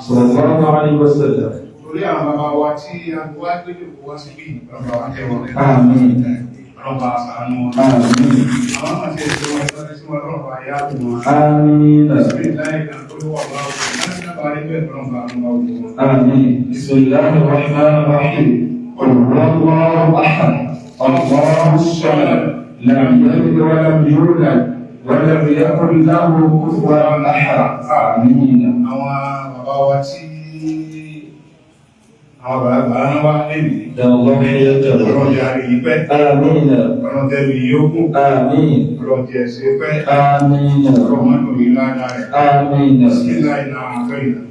sallallahu alaihi wasallam. Torí àwọn bàbá wa tí a wá gbé wá sí bí ọlọ́pàá wa tẹ́wọ̀n rẹ̀. Àmín. Ọlọ́pàá àṣàánú wọn. Àmín. Àwọn máa ṣe ètò wọn ìtọ́jú sí wọn ọlọ́pàá yá wọn. Àmín. آمين. بسم الله الرحمن الرحيم. قل هو الله أحد الله الصمد لم يلد ولم يولد ولم يكن له كفوا أحد. آمين. Àwọn bàbá wa tí àwọn bàbá wa lèmi. الله يجعل. Ọlọ́jà rí pẹ́. آمين. Ọlọ́jà rí yókù. آمين. Ọlọ́jà ẹ̀sẹ̀ pẹ́. آمين. Ọlọ́mọdún ìlànà rẹ̀. آمين.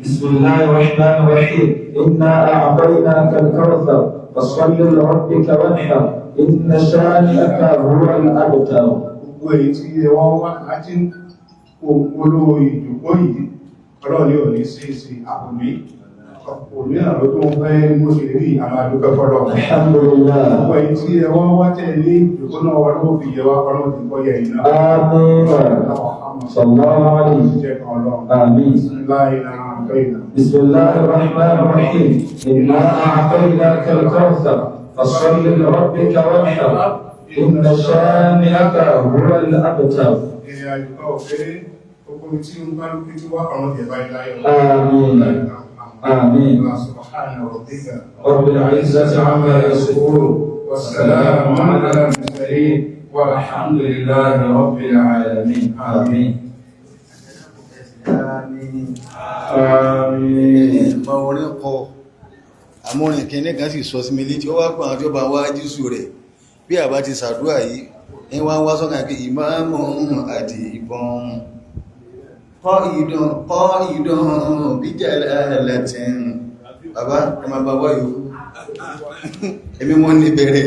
بسم الله الرحمن الرحيم. إنا أعطيناك الكوثر فصل لربك وانحر إن شانئك هو الأبتر. Gbogbo èyí tí ẹwà wá láti olówó ìjòkó yìí, ọlọ́ni ò ní sí àpòmí. Òní àrò tó ń fẹ́ mú sí rí àmàdúkẹ́ fọ́lọ́. Alhamdulillah. Gbogbo èyí tí ẹwà wá tẹ̀lé ìjòkó náà wà ló fi yẹwà ọlọ́run ti kọ́ yẹ ìná. Àmín. Sallallahu alayhi. Àmín. بسم الله الرحمن الرحيم. إنا أعطيناك الكوثر فصل لربك وانحر إن شانئك هو الأبتر. آمين. آمين. سبحان ربك رب العزة عما يصفون والسلام على المرسلين والحمد لله رب العالمين. آمين. Àmín. Ma orin kọ àmúrin kìíní kan sì sọ sí mi létí ó wá pọ̀ àwọn tí ó bá wá jísù rẹ̀ bí àbá ti sàdúrà yìí ní wọ́n wá sọ́kàn pé ìmáàmù àti ìbọn kọ́ ìdán bí jẹ́ lẹ́tìn bàbá ẹ máa bá wá yòókù èmi wọ́n ní bẹ̀rẹ̀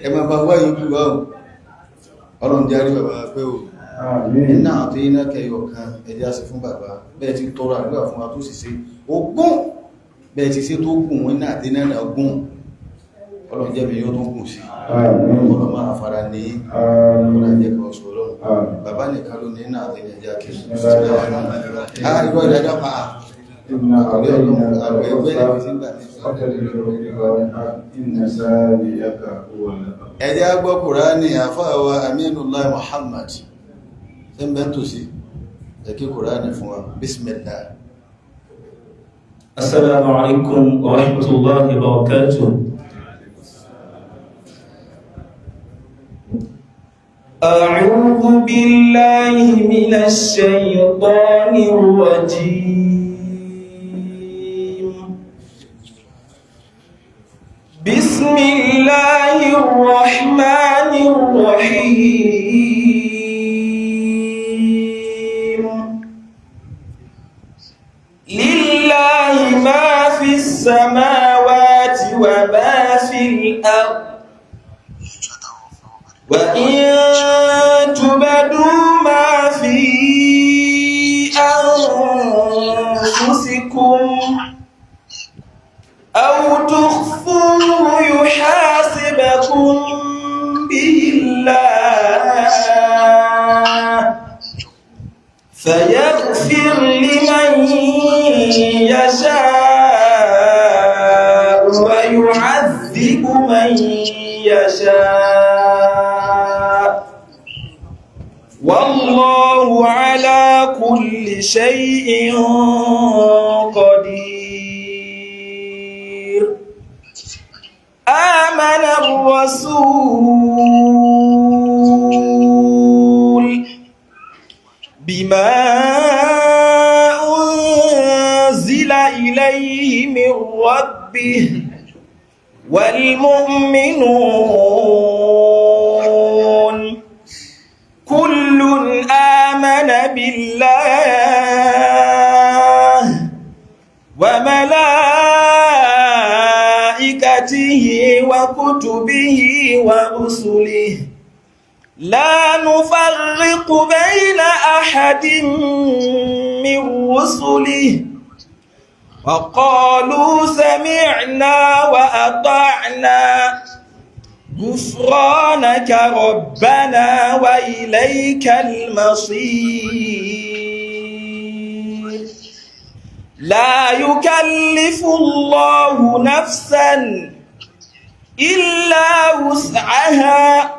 ẹ máa bá wá yòókù wáwọ̀ ọlọ́run járí bàbá pé o iná àti iná kẹyọ kan ẹjá sí fún bàbá bẹ́ẹ̀ ti tọrọ àdúrà fún wa tó sì ṣe ogún bẹ́ẹ̀ ti ṣe tó gùn wọn náà àti náà gùn ọlọ́run jẹ́ mi yóò tó gùn sí ọlọ́run máa fara ní ọlọ́run jẹ́ kọ́ sọ ọlọ́run bàbá nìkan ló ní iná àti ẹjá kí ìrọ̀ ìdájọ́ pa àkọlé ọlọ́run àgbẹ̀ ẹgbẹ́ ẹjá gbọ́ Kùránì àfáà wa Aminullah Muhammad ẹgbẹ́ntò sí ẹkí Kùránì fún wa bismillah. Assalamu alaikum wa rahmatullahi wa barakatuh. A'udhu billahi minash shaytanir rajim. Bismillahir rahmanir rahim. لله ما في السماوات وما في الأرض وإن تبدوا ما في أنفسكم أو تخفوه يحاسبكم به الله فيغفر لمن يشاء ويعذب من يشاء والله على كل شيء قدير. آمن الرسول بما أنزل إليه من ربه والمؤمنون كل آمن بالله وملائكته وكتبه ورسله لا نفرق بين أحد من رسله وقالوا سمعنا وأطعنا غفرانك ربنا وإليك المصير. لا يكلف الله نفسا إلا وسعها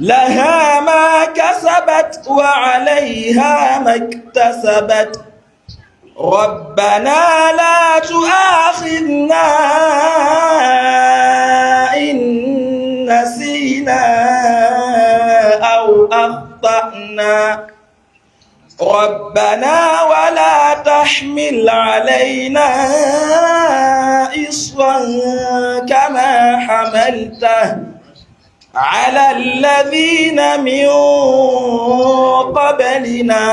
لها ما كسبت وعليها ما اكتسبت ربنا لا تؤاخذنا إن نسينا أو أخطأنا ربنا ولا تحمل علينا إصرا كما حملته على الذين من قبلنا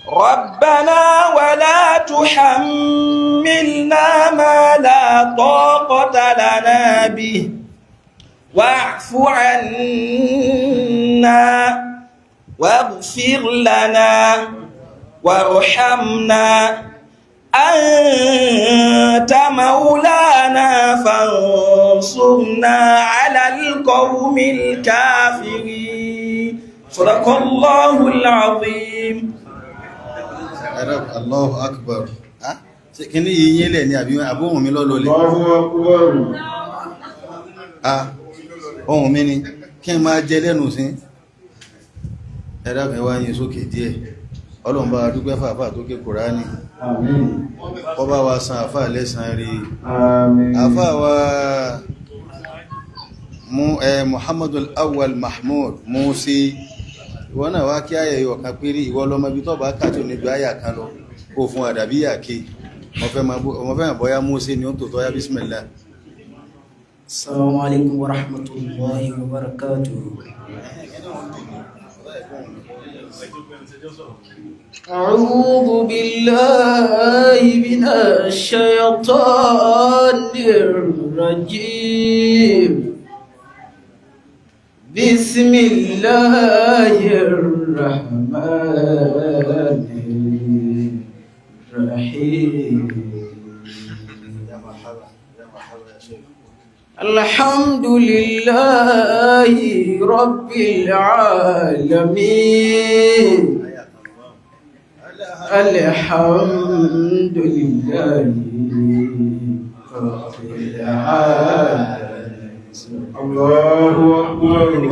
ربنا ولا تحملنا ما لا طاقة لنا به واعف عنا واغفر لنا وارحمنا أنت مولانا فانصرنا على القوم الكافرين صدق الله العظيم. Allahu Akbar. Kí ní yínyìn lẹ̀ ní àbúhùn mi lọ́lọ́lẹ̀? Ohun mi ni kí n máa jẹ lẹ́nu sí ẹ̀dàfẹ́ wá yín sókè díẹ̀. Ọlọ́run bá dúpẹ́ fàáfà tó ké Kùránì. Ó bá wa san àfà lẹ́san rí. Àfà wa Muhammadul Awwal Mahmud Musi ìwọ náà wá kí ayẹyẹ ọ̀kan péré ìwọ lọ́mọ ibi tó bá kàtò níbi ayà kan lọ kó fún àdàbíyà kí mo fẹ́ bọ́yá Musi ni ó tó tọ́yá bismillah. Assalamu alaikum wa rahmatullahi wa barakatuh. أعوذ بالله من الشيطان الرجيم بسم الله الرحمن الرحيم الحمد لله رب العالمين الحمد لله رب العالمين.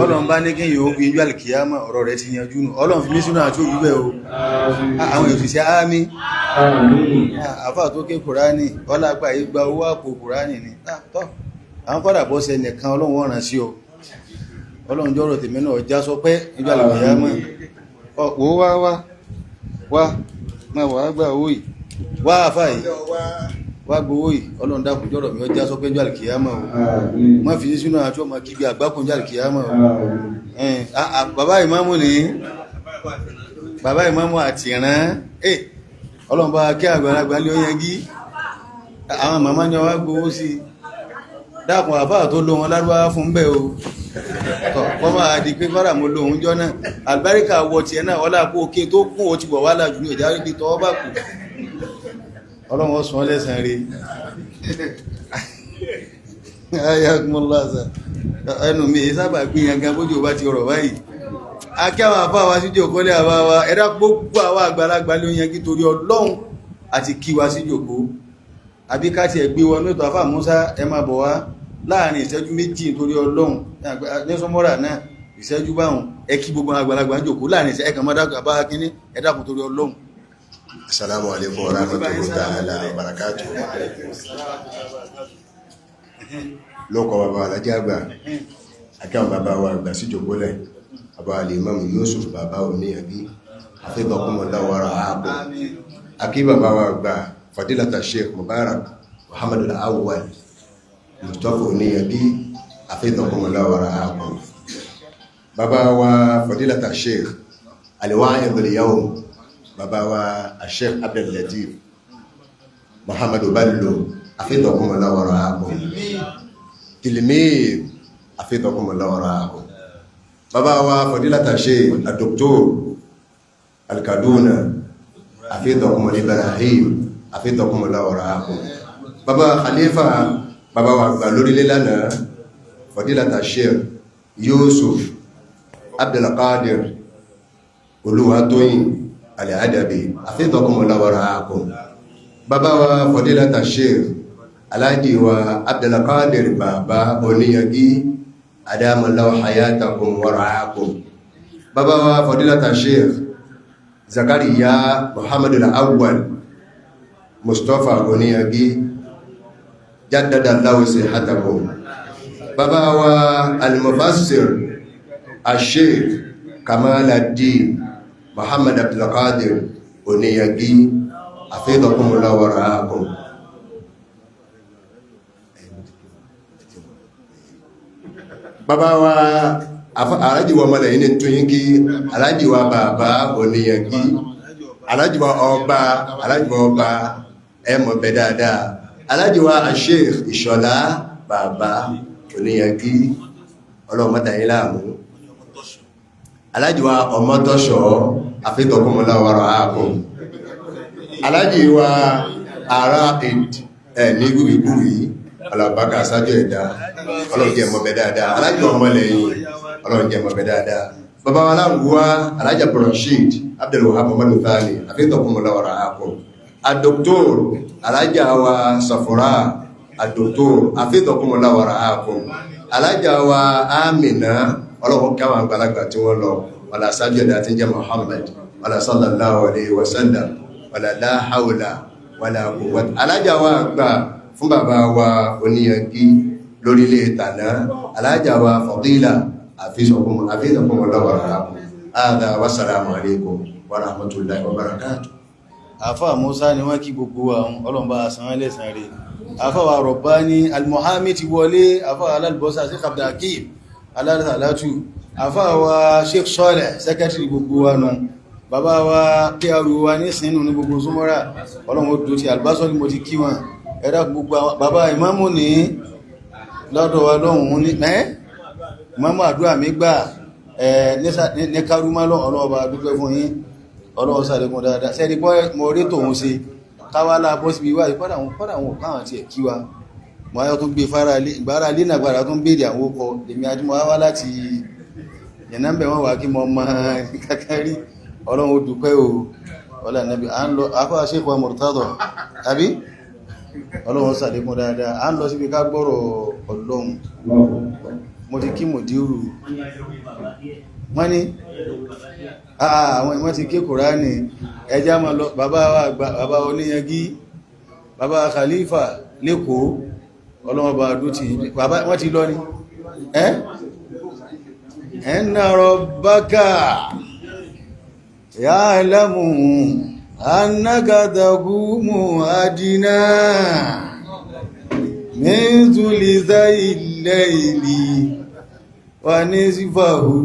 Ọlọ́run bá ní kí yíò gbí ìjú alìkìyàmọ̀ ọ̀rọ̀ rẹ̀ ti yanjú nù. Ọlọ́run fi mí sínú àti òjúbẹ̀ o. Àwọn òṣìṣẹ́ àmì àfà tó ké Kùránì ọlágbà ìgbà owó àpò Kùránì ni tọ́ àwọn kọ́dà bọ́ sẹ nìkan Ọlọ́run ọ̀ràn sí o. Ọlọ́run jọ́rọ̀ tèmi náà já sọ pé ìjú alìkìyàmọ̀ ọ̀pọ̀ wá máa wà gbà owó yìí wá àfà yìí wá gbówó yìí Ọlọ́run dákun jọ́rọ̀ mi ọjá sọ pé ìjú alìkìyàmọ̀ o. Má fi sínú àti ọmọ kíbi àgbákùnjá alìkìyàmọ̀ o. Bàbá ìmáàmù ní bàbá ìmáàmù àti ìran Ọlọ́run bá kí àgbàlagbà lé ó yẹngí àwọn màmá ní ọwá gbówó sí dákun àfáà tó ló wọn lárúwá fún bẹ́ o kọ́ máa di pé kọ́rà mo lóhun jọ náà àlùbáríkà wọ tí ẹ náà ọlá kó òkè tó kún ó ti bọ̀ wá lájú ní ìjà rí tọwọ́ bá kù Ọlọ́run sọ lẹ́sàn rí ẹnu mi sábà gbìyànjú bójú bá ti rọ̀ báyìí akẹ́wà àfáwà sí jòkó lé àwáwá ẹ̀dá gbogbo àwọn àgbàlagbà ló yẹn kí torí Ọlọ́run àti kíwà sí jòkó àbí ká ti ẹ̀gbé wọn lóòtọ́ àfáà Musa ẹ máa bọ̀ wá láàrin ìṣẹ́jú méjì torí Ọlọ́run ní sọmọ́rà náà ìṣẹ́jú báhùn ẹ kí gbogbo àgbàlagbà jòkó láàrin ìṣẹ́ ẹkàn mọ́dá bá kíní ẹ dákun torí Ọlọ́run. Assalamu alaikum warahmatullahi ta'ala wabarakatuh. Lókọ̀ bàbá alájágbà akẹ́wọ̀n bàbá wa àgbà sí jòkó lẹ̀ Bàbá Al-Imam Yusuf bàbá Oníyàbí hafidhakumullahu wa ra'akum. Akí bàbá wa àgbà Fadilata Sheikh Mubarak Muhammadul Awwal Mustafa Oníyàbí hafidhakumullahu wa ra'akum. Bàbá wa Fadilata Sheikh Al-Wa'idhul Yawm bàbá wa Sheikh Abdul Latif Muhammadu Bello hafidhakumullahu wa ra'akum. Tilmid hafidhakumullahu wa ra'akum. Bàbá wa Fadilata Sheikh Al-Doktor Al-Kaduna hafidhakumullahu Ibrahim hafidhakumullahu wa ra'akum. Bàbá Khalifa bàbá wa gbà lórí lélànà Fadilata Sheikh Yusuf Abdul Qadir Olúwatóyìn Al-Adabi hafidhakumullahu wa ra'akum. bàbá wa fadilata Sheikh Alhaji wa Abdulkadir bàbá Oníyangí adamallahu hayatakum wa ra'akum. Bàbá wa fadilata Sheikh Zakariya Muhammadul Awwal Mustafa Oníyangí jaddadallahu sihhatakum. Bàbá wa al-Mufassir Sheikh Kamaluddin Muhammad Abdulkadir Oníyangí hafidhakumullahu wa ra'akum. Bàbá wa Alhaji wa Mọ́lẹ̀ ní Túyínkí, Alhaji wa bàbá Oníyangí, Alhaji wa ọba ẹmọ̀ bẹ̀ dáadáa, Alhaji wa Sheikh Ìṣọ̀lá bàbá Oníyangí, ọlọ́mọdà ìlàmú, Alhaji wa Ọmọtọ́ṣọ́ hafidhakumullahu wa ra'akum. Alhaji wa ara ní gbígbìgbìwì alàbákà sájọ́ ẹ̀dá ọlọ́jẹ́ mọ̀bẹ̀ dáadáa. Alhaji ọmọ lẹ́yìn ọlọ́jẹ́ mọ̀bẹ̀ dáadáa. Bàbá wa láwùwá Alhaji Abdulrashid Abdulwahab Muhammadu Thani hafidhakumullahu wa ra'akum. Ad-Doktor Alhaji wa Safura Ad-Doktor hafidhakumullahu wa ra'akum. Alhaji wa Amina ọlọ́wọ́ káwọn àgbàlagbà tí wọ́n lọ wàlá sájọ́ ẹ̀dá tí ń jẹ́ Muhammad wàlá sallallahu alayhi wa sallam wàlá la hawla wàlá quwwata. Alhaji wa àgbà fún bàbá wa Oníyangí lórílẹ̀ ìtànà, Alhaji wa Fadila hafidhakumullahu wa ra'akum. Hadha wa assalamu alaykum wa rahmatullahi wa barakatuh. Àfá Musa ni wọ́n kí gbogbo àwọn ọlọ́mbà àsán ẹlẹ́sàn rẹ̀. Àfá wa Rabbani Al-Muhammi ti wọlé, àfá alálùbọ́sà sí Abdulhakeem alálàtù, àfá wa Sheikh Saleh sẹ́kẹ́tìrì gbogbo wa nù, bàbá wa pr wa ní sínú ní gbogbo Zumara, ọlọ́run ó dúró ti albásọ́ ní mo ti kí wọn ẹ̀dá gbogbo bàbá ìmáàmù ní lọ́dọ̀ wa lọ́hùn ní ìmáàmù àdúrà mi gbà ní kárúmá ọlọ́run bá dúpẹ́ fún yín, ọlọ́run sàlékún dáadáa sẹ́ni pọ́ mọ̀ orí tòun ṣe káwàlá bọ́ síbi wáyé pọ́dà wọn káwọn ti ẹ̀ kí wa mọ̀ ayọ́ tó gbé ìgbára lé nàgbàrá tó ń béèrè àwọn okọ̀ èmi ajúmọ̀ wá láti yẹ̀nàmbẹ̀ wọn wà kí mọ́ mọ́ kákárí ọlọ́run ó dúpẹ́ o ọlá nàbí à ń lọ afọ́ Sheikh wa Murtada tàbí ọlọ́run sàlékún dáadáa à ń lọ síbi ká gbọ́rọ̀ ọlọ́run mo ti kí mùdírù wọ́n ní àwọn ìmọ̀ ti ké Kùránì ẹjá ma lọ bàbá Oníyangí bàbá Khalifa lẹ́kọ̀ọ́ ọlọ́run bá dú ti bàbá wọ́n ti lọ ní inna rabbaka ya'lamu annaka taqumu adna min thulithayil layli wa nisfahu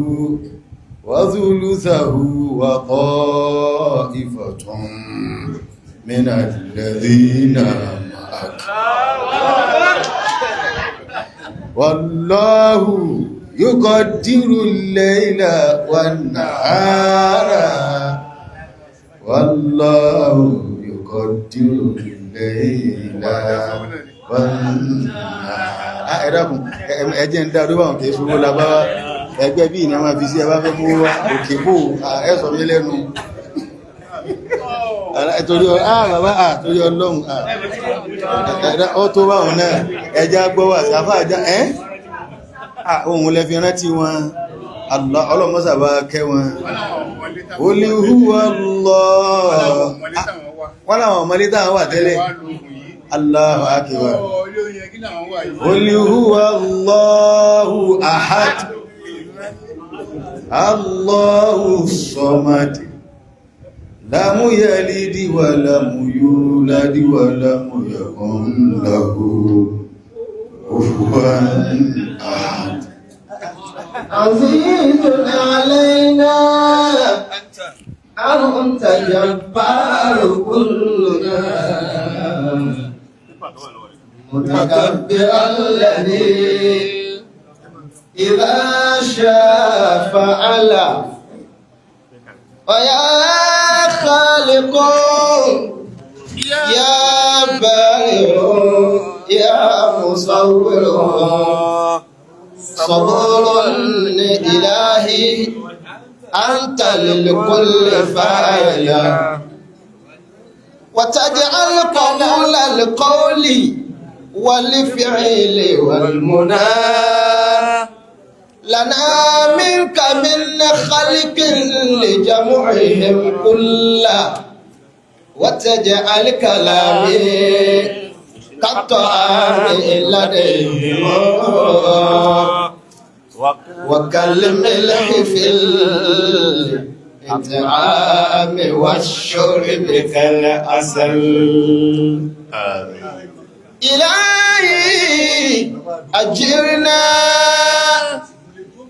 wa thuluthahu wa ta'ifatun min alladhina ma'aka wallahu yuqaddiru al-layla wan-nahara wallahu yuqaddiru al-layla wan-nahara. Ẹ̀dàkùn ẹjẹ́ ń dá ọdún báwọn kìí ṣúgbó labáwá ẹgbẹ́ bí ìní a máa fi sí ẹbá fẹ́ mú wá òkè bó ẹ̀sọ̀ mi lẹ́nu torí ọlọ́run ó tó báwọn náà ẹjá gbọ́wà sí àfáàjá ohun lẹ́fi rántí wọn ọlọ́mọ́sàbá kẹ́ wọn olíhúwọ́lọ́ wọ́n láwọn ọmọlé táwọn wà tẹ́lẹ̀ Allahu akbar olíhúwọ́lọ́hù ahad Allahu samad lamu yalidi wa lamu yuladi wa lamu yakun lahu kufuwan ahad. Azizun alayna anta jabbaru kulluna mutakabbir alladhi idha sha'a fa'ala wa ya khaliqu ya bari'u ya musawwiru sabrun ilahi anta lil kulli fa'ila وتجعل قبول القول والفعل والمنى لنا منك من خلق لجمعهم كلا وتجعل كلامي كالطعام لديهم وكالملح في الإطعام والشرب كالعسل إلهي أجرنا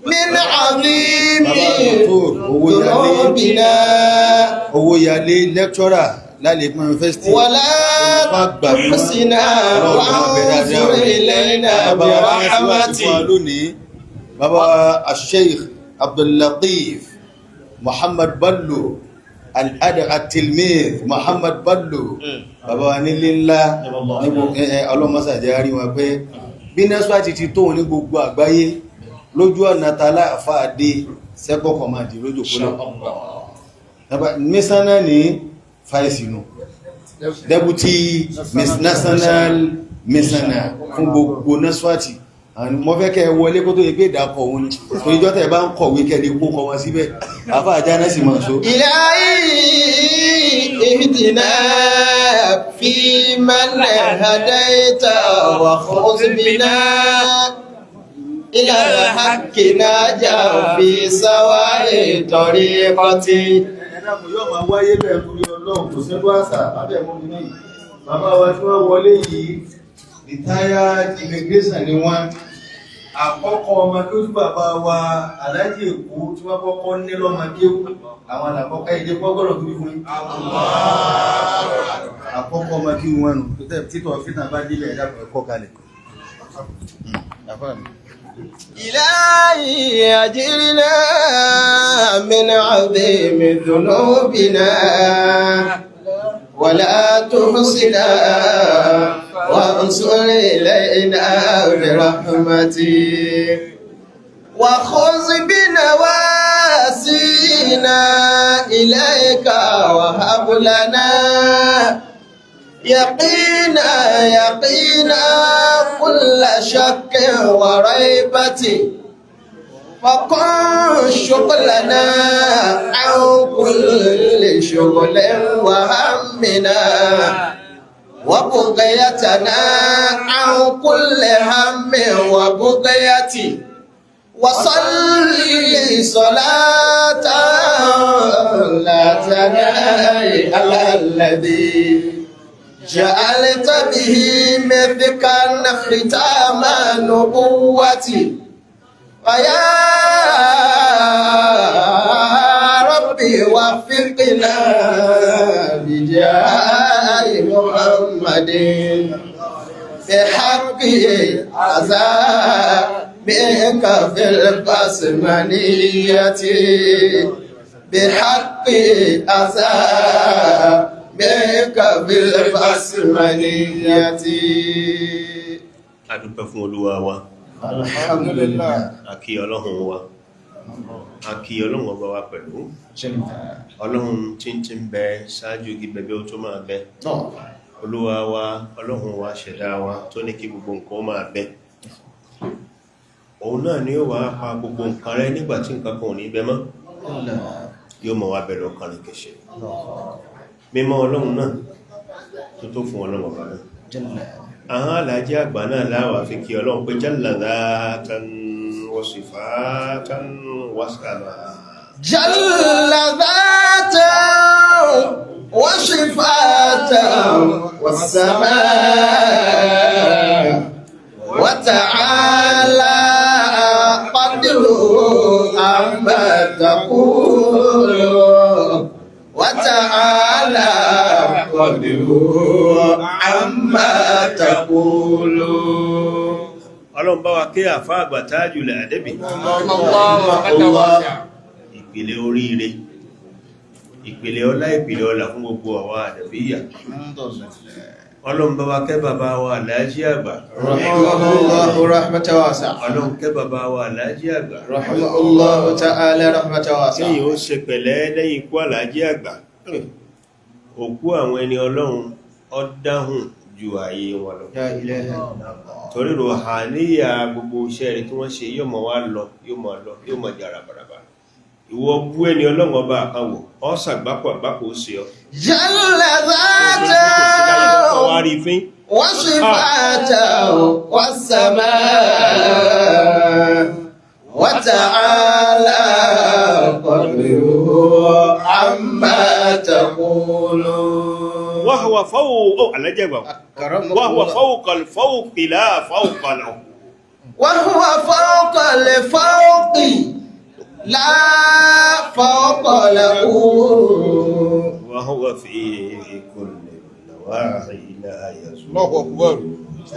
من عظيم ذنوبنا owó yalé lẹ́kṣọ́rà lálẹ́gbọ́n yunifásitì ولا تحسنا وانظر إلينا برحمتك bàbá Sheikh Abdul Latif Muhammad Bello al-tilmidh Muhammad Bello bàbá wa nílé ńlá ọlọ́mọ́sà jẹ́ àrí wọn pé bí nẹ́sùwàtí ti tóun ní gbogbo àgbáyé lójú ọ̀nà tààlà àfáàdé second command lójú kúrò mísánà ní fàísìnú deputy national mísánà fún gbogbo nẹ́sùwàtí mo fẹ́ kẹ́ wọlé kó tó yẹ pé ìdákọ̀ òun ni tó ìjọ́ tẹ̀ bá ń kọ̀wé kẹ́lẹ̀ kó kọ wọn síbẹ̀ àfá àjá náà sì mọ̀ so إلهي اهدنا فيمن هديت وخذ بنا إلى الحق نجا في سواء طريقتي ẹ̀dàkùn yóò máa wáyé bẹ̀rẹ̀ torí ọlọ́run kò sẹ́lú àṣà lábẹ̀mọ́ ní bàbá wa tí wọ́n wọlé yìí retired immigration ni wọ́n àkọ́kọ́ ọmọ kí ó tí bàbá wa aláàjì Èkó tí wọ́n kọ́kọ́ ní lọ́mọ kí àwọn àlàkọ́kọ́ ìdí pọ́gọ́rọ̀ tó bí fún àkọ́kọ́ ọmọ kí wọ́n nù títọ̀ fítà bá dílẹ̀ ẹ̀dàkùn ẹ̀kọ́ kalẹ̀ إلهي أجرنا من عظيم ذنوبنا ولا تحصنا وانصر إلينا برحمتك وخذ بنواسينا إليك وهب لنا يقينا كل شك وريبة وكن شغلنا عن كل شغل وهمنا وبغيتنا عن كل هم وبغية وصلي صلاة لا تنهي على الذي جعلت به مثكا ختام نبوتي ويا ربي وفقنا بجاه محمد بحق عذابك في البسمانية بحق عذابك في البسمانية. A dúpẹ́ fún Olúwa wa. Alhamdulillah. A kí Ọlọ́run wa. A kí Ọlọ́run ọba wa pẹ̀lú. Ọlọ́run tí ń bẹ ṣáájú igi bẹ̀bẹ̀ ó tó máa bẹ. Olúwa wa, Ọlọ́run wa ṣẹ̀dá wa tó ní kí gbogbo nǹkan ó máa bẹ. Òun náà ni ó wà pa gbogbo nǹkan rẹ nígbà tí nǹkan kan ò ní bẹ mọ́. Yóò mọ̀ wá bẹ̀rẹ̀ ọkàn rẹ̀ kẹsẹ̀. Mímọ́ Ọlọ́run náà tó fún Ọlọ́run ọba náà. Àwọn alájẹ́ àgbà náà láwà fi kí Ọlọ́run pé jalla dhatan wa sifatan wa sama. Jalla dhatan wa sifatan wa sama. Wa ta'ala qadruhu amma taqulu. Wa ta'ala amma taqulu. Ọlọ́run bá wa kí àfá àgbà Tajul Adabi. Ìpìlẹ̀ oríire, ìpìlẹ̀ ọlá, ìpìlẹ̀ ọlá fún gbogbo àwa àdàbíyà. Ọlọ́run bá wa kẹ́ bàbá wa Alhaji àgbà. Rahimahullahu rahmatan wasi'a. Ọlọ́run kẹ́ bàbá wa Alhaji àgbà. Rahimahullahu ta'ala rahmatan wasi'a. Kéyìn ó ṣe pẹ̀lẹ́ lẹ́yìn ikú Alhaji àgbà. òkú àwọn ẹni ọlọ́run ó dáhùn ju ayé wọn lọ La ilaha illallah. torí ruhaniya gbogbo iṣẹ́ rẹ̀ tí wọ́n ṣe yóò mọ̀ wá lọ yóò mọ̀ jà ràbàràbà ìwọ bú ẹni ọlọ́run ọba àkàwò ọ́ sàgbákò àgbákò ó ṣe ọ́ Jalla dhatahu wá rí fín wa sifatahu was-samaa wa ta'ala qadruhu amma taqulun. وهو فوق على جبل وهو فوق الفوق لا فوق له وهو فوق الفوق لا فوق له وهو في كل النواحي لا يزول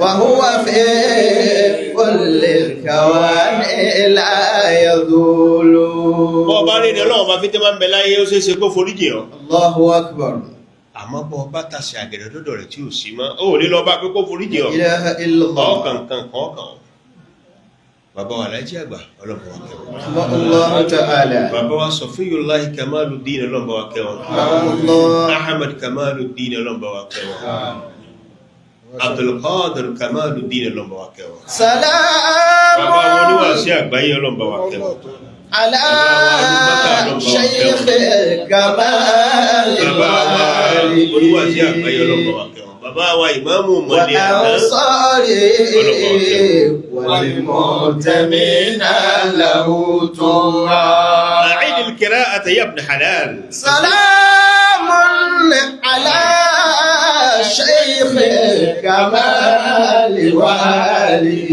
وهو في كل الكوان لا يزول. bọ́ bá rí ní ọlọ́run bá fi tẹ́ máa ń bẹ láyé ó ṣeéṣe kó foríjì ọ́ الله أكبر. àmọ́ bọ́ bá tàṣẹ àgẹ̀rẹ̀ lọ́dọ̀ rẹ̀ tí ò sí mọ́ ó ní lọ bá pé kó foríjì ọ́ إله إلا الله. ọkàn bàbá wa lájí àgbà ọlọ́pàá wa kẹwọn رحمه الله تعالى. bàbá wa Safiyullahi Kamaluddin ọlọ́pàá wa kẹwọn الله. Ahmad Kamaluddin ọlọ́pàá wa kẹwọn Abdulqadir Kamaluddin ọlọ́pàá wa kẹwọn bàbá wọn níwà sí سلام àgbáyé ọlọ́pàá wa kẹwọn على شيخ الكمال bàbá wa oníwà sí àgbáyé ọlọ́pàá wa kẹwọn bàbá wa ìmáàmù mọ̀lẹ́ àná وأنصاره والمنتمين له طرا. أعيد القراءة يا ابن حلال سلام على شيخ الكمال وآله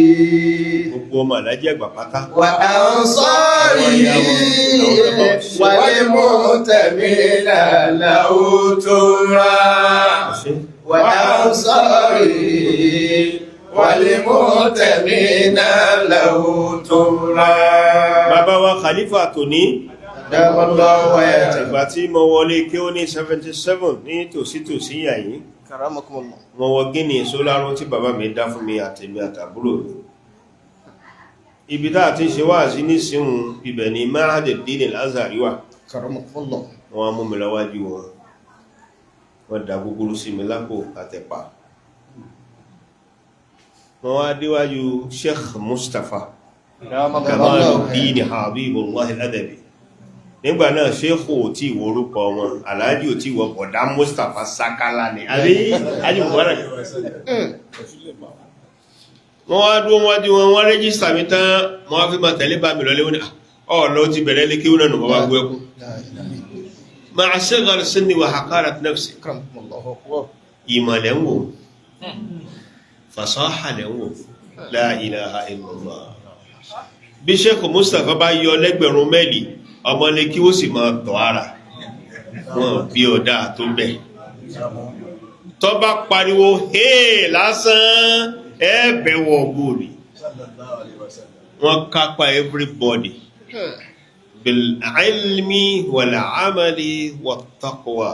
gbogbo ọmọ alájí àgbà pátá وأنصاره والمنتمين له طرا. وأنصاره والمنتمين له طرا. bàbá wa Khalifa Tòní دام الله وياتي. ìgbà tí mo wọlé kí ó ní 77 ní tòsítòsí yàyí كرمكم الله. mo wọ gíní sóláró tí bàbá mi dá fún mi àtèmi àtàbúrò mi ibi tá àti ṣe wá sí ní síhun ibẹ̀ ni Ma'had-ud-Din al-Azhari wà كرمكم الله. wọ́n mú mi lọ́wájú wọn wọ́n dá gúgúrú sí mi lápò àtẹ̀pà wọ́n wá déwájú Sheikh Mustapha Kamaluddin Habibullah al-Adabi nígbà náà Sheikh ò tí ìwọ orúkọ wọn Alhaji ò tí ìwọ bọ̀dá Mustapha Sakala ni àbí ajìbùwárẹ̀ wọ́n wá dúró wájú wọn wọ́n rẹ́jísítà mi tán wọ́n wá fi máa tẹ̀lé bá mi lọlé wọn ọ̀lọ́ ti bẹ̀rẹ̀ lé kíwọ́n náà bàbá gbé ẹkùn ma'a sighar sinni wa haqarat nafsi كرمكم الله. أكبر. ìmọ̀ lẹ́ ń wò fasaha lẹ́ ń wò la ilaha illallah bí Sheikh Mustapha bá yọ lẹ́gbẹ̀rún mẹ́lì ọmọ lè kí ó sì máa tọ̀ ara wọn bí ọ̀dá tó bẹ̀ tó bá pariwo hey lásán ẹ̀bẹ̀wọ̀ gbòrì wọ́n kápá everybody bil ilmi wal amali wat taqwa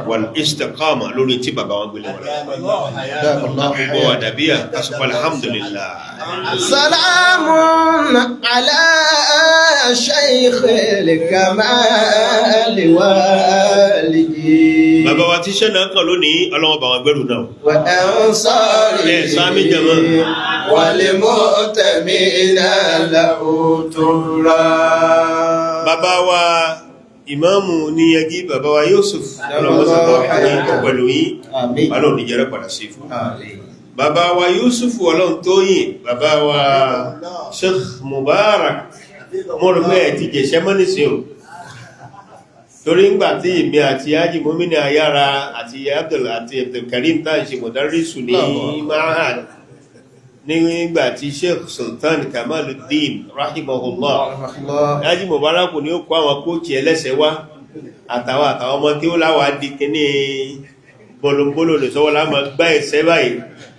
wal istiqama lórí tí bàbá wọn gbélé wọn gbogbo àdàbíyà kásùpá alhamdulillah سلام على شيخ الكمال والده bàbá wa tí ṣẹ́ náà kàn lónìí ọlọ́wọ́ bá wọn gbẹ́rù náà وأنصاره سامي جمال. والمؤتمين له طرا. bàbá wa ìmáàmù ní ẹgí bàbá wa Yusuf ọlọ́mọ́sàbọ̀ pẹ̀lú yí Àmín. ọlọ́run ní jẹ́rẹ́ padà sí fún آمين. bàbá wa Yusuf ọlọ́run tó yìn bàbá wa Sheikh Mubarak mọ́rùn-ún ti jẹ̀ṣẹ́ mọ́nìsìn o torí ń gbà tí ìmì àti ájì mọ́mínà ayára àti Abdulkarim tá ń ṣe mọ̀dárísù ní Ma'had nígbà tí Sheikh Sultan Kamaluddin rahimahullah ájì Mubarak ni ó kó àwọn kóòkì ẹlẹ́sẹ̀ wá àtàwọn ọmọ tí ó láwà di kíní bọ̀lọ̀bọ̀lọ̀ lè sọ́wọ́ láàmà gbá ẹ̀sẹ̀ báyìí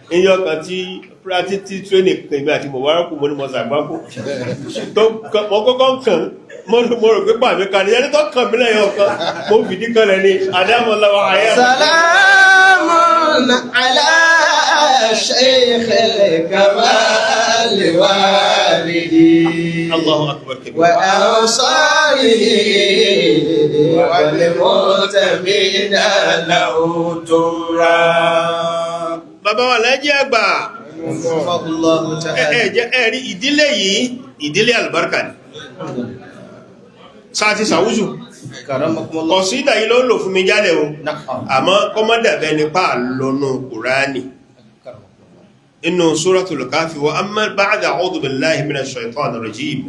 níjọ́ kan tí practice training pèmí àti Mubarak mọ́ ní mọ́sàgbákó mọ́ kọ́kọ́ kàn mọ́rò pé pàmí kan ní ẹni tó kàn mílẹ̀ yọ kan mo fìdí kan lẹ́ni adámọ́láwà ayá سلام على شيخ الكمال والده Allahu akbar kabir وأنصاره أنصاره والمنتمين له تراب. bàbá wa Alhaji àgbà الله تعالى. ẹ̀rí ìdílé yìí ìdílé àlùbáríkà ni sáàtì sàwúzù كرمكم الله. kọ̀sídà yìí ló lò fún mi jálẹ̀ o àmọ́ kọ́mọ́dàbẹ́ nípa lọ́nà Kùránì inú Suratul Kahfi wa amma ba'da a'udhu billahi minash shaitanir rajim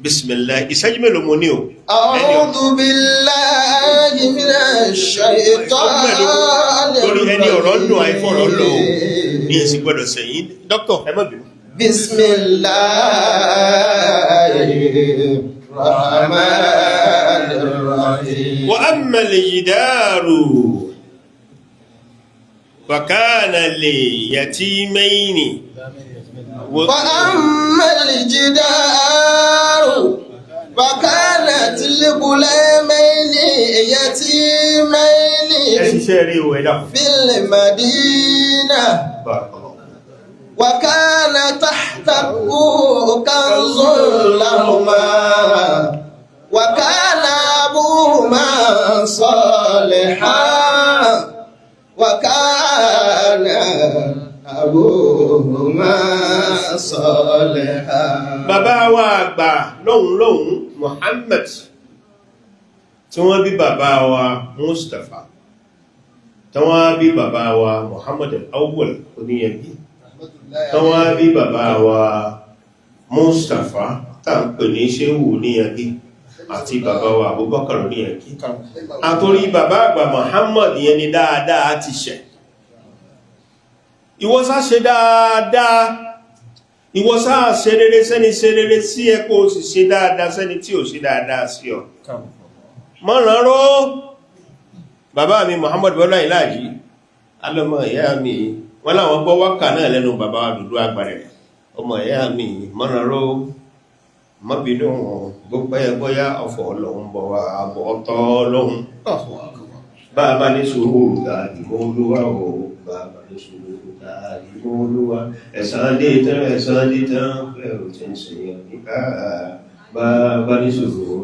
bismillah ìṣẹ́jú mélòó mo ní o أعوذ بالله من الشيطان torí ẹni ọ̀rọ̀ dùn àìfọ̀rọ̀ lọ o الرجيم. ní èsì gbọ́dọ̀ sẹ́yìn dókítà ẹ má bínú بسم الله الرحمن الرحيم. wa amma al-jidaru fakana li yatimayni وأما الجدار فكانت لغلامين يتيمين ṣiṣẹ́ rí o ẹ̀dá في المدينة وكان تحته كنز لهما وكان أبوهما صالحا وكان أبوهما صالحا. bàbá wa àgbà lóhun Muhammad tí wọ́n bí bàbá wa Mustapha tí wọ́n bí bàbá wa Muhammad al-Awwal oníyẹ̀bí tí wọ́n bí bàbá wa Mustapha tàbí ní ṣéhù oníyẹ̀bí àti bàbá wa Abubakar oníyẹ̀bí àtorí bàbá àgbà Muhammad yẹn ni dáadáa ti ṣẹ̀ ìwọ́sá ṣe dáadáa ìwọ́sá ṣe rere sẹ́ni ṣe rere sí ẹ kó sì ṣe dáadáa sẹ́ni tí ò ṣe dáadáa sí ọ mọ́ràn ró bàbá mi Muhammad Bọ́lá Ìlàjí alọ́mọ ìyá mi wọ́n láwọn gbọ́ wákà náà lẹ́nu bàbá dúdú agbárẹ̀ ọmọ ìyá mi mọ́ràn ró mọ́bìnú gbogbo ẹgbọ́yá ọ̀fọ̀ ọlọ́run bọ̀ wá àbọ̀ ọ̀tọ̀ ọlọ́run bàbá ní sùúrù ìmọ̀ olúwa o bàbá ní sùúrù ìmọ̀ olúwa ẹ̀sán dé tán pẹ̀lú tí ń ṣe nípa bàbá ní sùúrù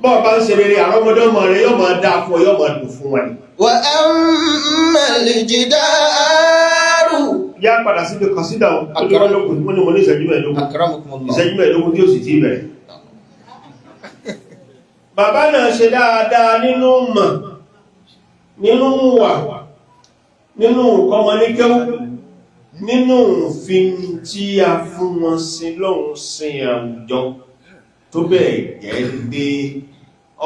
bọ́ọ̀ bá ń ṣe rere àrọ́mọdọ́mọ rẹ̀ yóò máa dáa fún ọ yóò máa dùn fún wọn. وأما الجدار yá padà síbi kọ̀sídà olóòlókùn ní mo ní ìṣẹ́jú mẹ́ẹ̀dógún أكرمكم الله. ìṣẹ́jú mẹ́ẹ̀dógún tí ó sì ti bẹ̀rẹ̀. bàbá náà ṣe dáadáa nínú mọ̀ nínú wà nínú kọmọ ní kẹ́wù nínú òfin tí a fún wọn sí lọ́hun sí àwùjọ tó bẹ́ẹ̀ jẹ́ gbé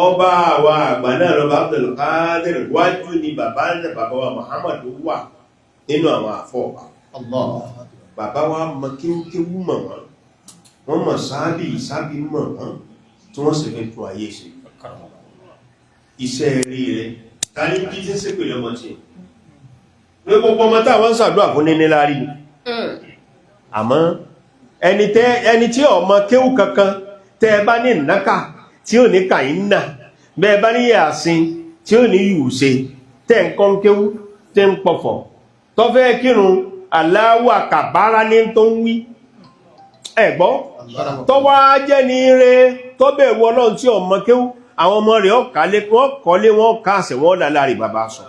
ọba àwa àgbà náà lọ́ba Abdul Qadir wájú ni bàbá wa Muhammad wà nínú àwọn àfọ́ọ̀bà bàbá wa mọ kéwú mọ̀ wọ́n mọ̀ sáábì mọ̀ wọ́n tí wọ́n sì fi tún ayé ṣe iṣẹ́ rí rẹ̀ tàbí bí tí ń ṣe pèlè ọmọ tí ní gbogbo ọmọ táwọn ń ṣàdúrà fún ní níláàrí ni àmọ́ ẹni tí ọmọ kéwú kankan tẹ́ ẹ bá ní ìnáka tí ò ní kàínà bẹ́ẹ̀ bá ní yàásín tí ò ní yùúse tẹ́ ń kọ́ kéwú tẹ́ ń pọ̀fọ̀ tó fẹ́ kírun aláwà kàbára ní tó ń wí ẹ̀gbọ́ tó wá jẹ́ ní ire tó bẹ̀rù Ọlọ́run tí ọmọ kéwú àwọn ọmọ rẹ̀ wọ́n kọ́lé wọ́n káàsẹ̀ wọ́n lálárí bàbá sọ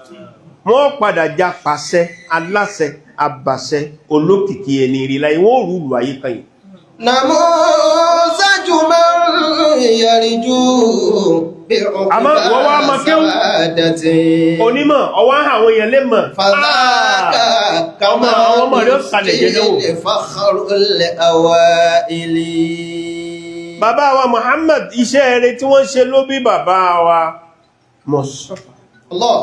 wọ́n padà já pàṣẹ aláṣẹ abàṣẹ olókìkí ẹni rí láyé wọ́n rúlù ayé kan yìí نموذج من يرجو àmọ́ wọ́n wá mọ kéwú onímọ̀ ọwá àwọn èèyàn lè mọ̀ فذاك كما ọmọ rẹ̀ ó sàlẹ̀ jẹ́ lọ́wọ́ فخر الأوائل. bàbá wa Muhammad iṣẹ́ eré tí wọ́n ṣe ló bí bàbá wa Mustapha الله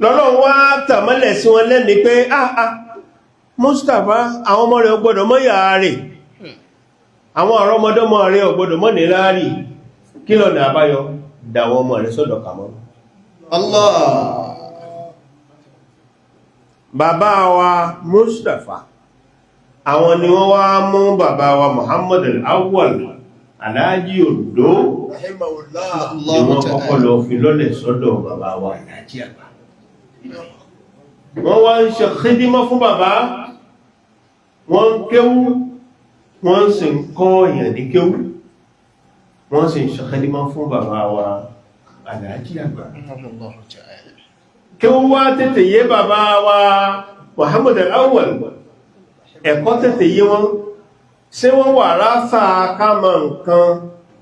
lọ́lọ́run wá tàmọ́lẹ̀ sí wọn lẹ́ni pé Mustapha àwọn ọmọ rẹ̀ ọgbọ́dọ̀ mọ́ yà rẹ̀ àwọn àrọ́mọdọ́mọ rẹ̀ ọgbọ́dọ̀ mọ́ ní láàrí kí lọ́nà àbáyọ dáwọn ọmọ rẹ̀ sọ́dọ̀ kàmọ́ الله bàbá wa Mustapha àwọn ni wọ́n wá mú bàbá wa Muhammad al-Awwal Alhaji Ondo ni wọ́n kọ́kọ́ lọ fi lọ́lẹ̀ sọ́dọ̀ bàbá wa Alhaji àgbà wọ́n wá ń ṣe khidima fún bàbá wọ́n kéwú wọ́n sì ń kọ́ èèyàn ní kéwú wọ́n sì ṣàkẹ́dímọ́ fún bàbá wa Alhaji àgbà kí wọ́n wá tètè yé bàbá wa Muhammad Al-Awwal ẹ̀kọ́ tètè yé wọn ṣé wọ́n wà ráfà kámọ̀ nǹkan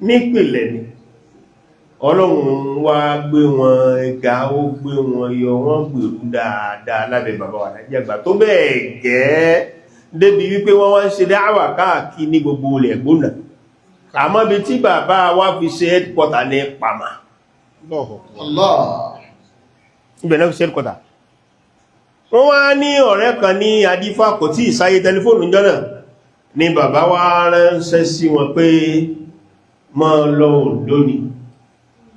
nípìlẹ̀ ni Ọlọ́run wá gbé wọn ga ó gbé wọn yọ wọ́n gbèrú dáadáa lábẹ́ bàbá wa Alhaji àgbà tó bẹ́ẹ̀ gẹ́ débi wípé wọ́n wá ń ṣe dáwà káàkiri ní gbogbo ilẹ̀ gbóná àmọ́ bí tí bàbá wa fi ṣe headquarter ní Pàmà ibẹ̀ náà fi ṣe headquarter wọ́n wá ní ọ̀rẹ́ kan ní Adífà kò tí ìsáyé tẹlifóònù jọ́nà ni bàbá wa ránṣẹ́ sí wọn pé mọ́ lọ Oǹdó ni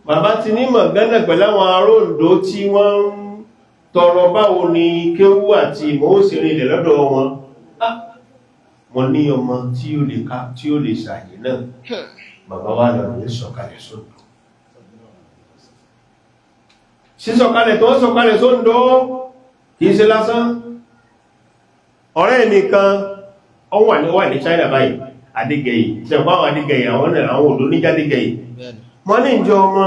bàbá ti ní mọ̀gánà pẹ̀láwọn ará Oǹdó tí wọ́n ń tọrọ báwo ni kéwú àti ìmọ̀ ó sì rìnlẹ̀ lọ́dọ̀ wọn wọ́n ní ọmọ tí ó lè ká tí ó lè ṣàyè náà bàbá wa lọ ní sọ̀kalẹ̀ sóńdó sísọ̀kalẹ̀ tó sọ̀kalẹ̀ sóńdó kìí ṣe lásán ọ̀rẹ́ mi kan wà ní China báyìí Adégẹyì ṣẹ̀pá àwọn Adégẹyì àwọn òdó ní Adégẹyì wọ́n ní ìjọ ọmọ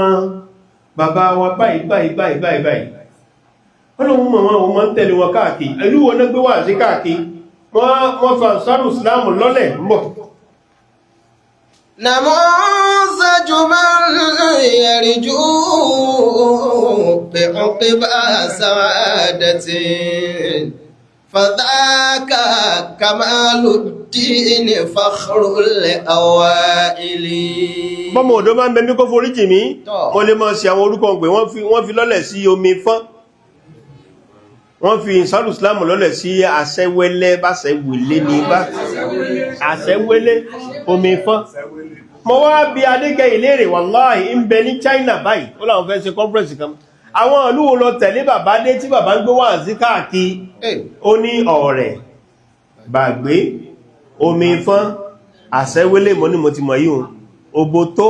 bàbá wa báyìí wọ́n lóun mọ̀ wọn mọ́ ń tẹ̀lé wọn káàkiri ìlú wọn náà gbé wà sí káàkiri wọ́n fa sáré ìsìláàmù lọ́lẹ̀ mọ̀ نموذج من يرجو بعقبى سعادة فذاك كمال الدين فخر الأوائل bọ́mọ̀ òdó máa ń bẹ ní kó forí jì mí mo lè mọ́ sí àwọn orúkọ pé wọ́n fi lọ́lẹ̀ sí omi fọ́n wọ́n fi ìsọ́lù islam lọ́lẹ̀ sí àṣẹwẹ́lẹ́ bá ṣẹwẹ́lẹ́ ní bá àṣẹwẹ́lẹ́ omi fọ́n mo wá bí Adégẹyì léèrè wàláhì ń bẹ ní China báyìí ó láwọn fẹ́ ṣe conference kan àwọn ìlú lọ tẹ̀lé bàbá dé tí bàbá ń gbé wà sí káàkiri ó ní Ọ̀rẹ̀ Bàgbé omi fọ́n àṣẹwẹ́lẹ́ mo ní mo ti mọ̀ yíò Òbòtó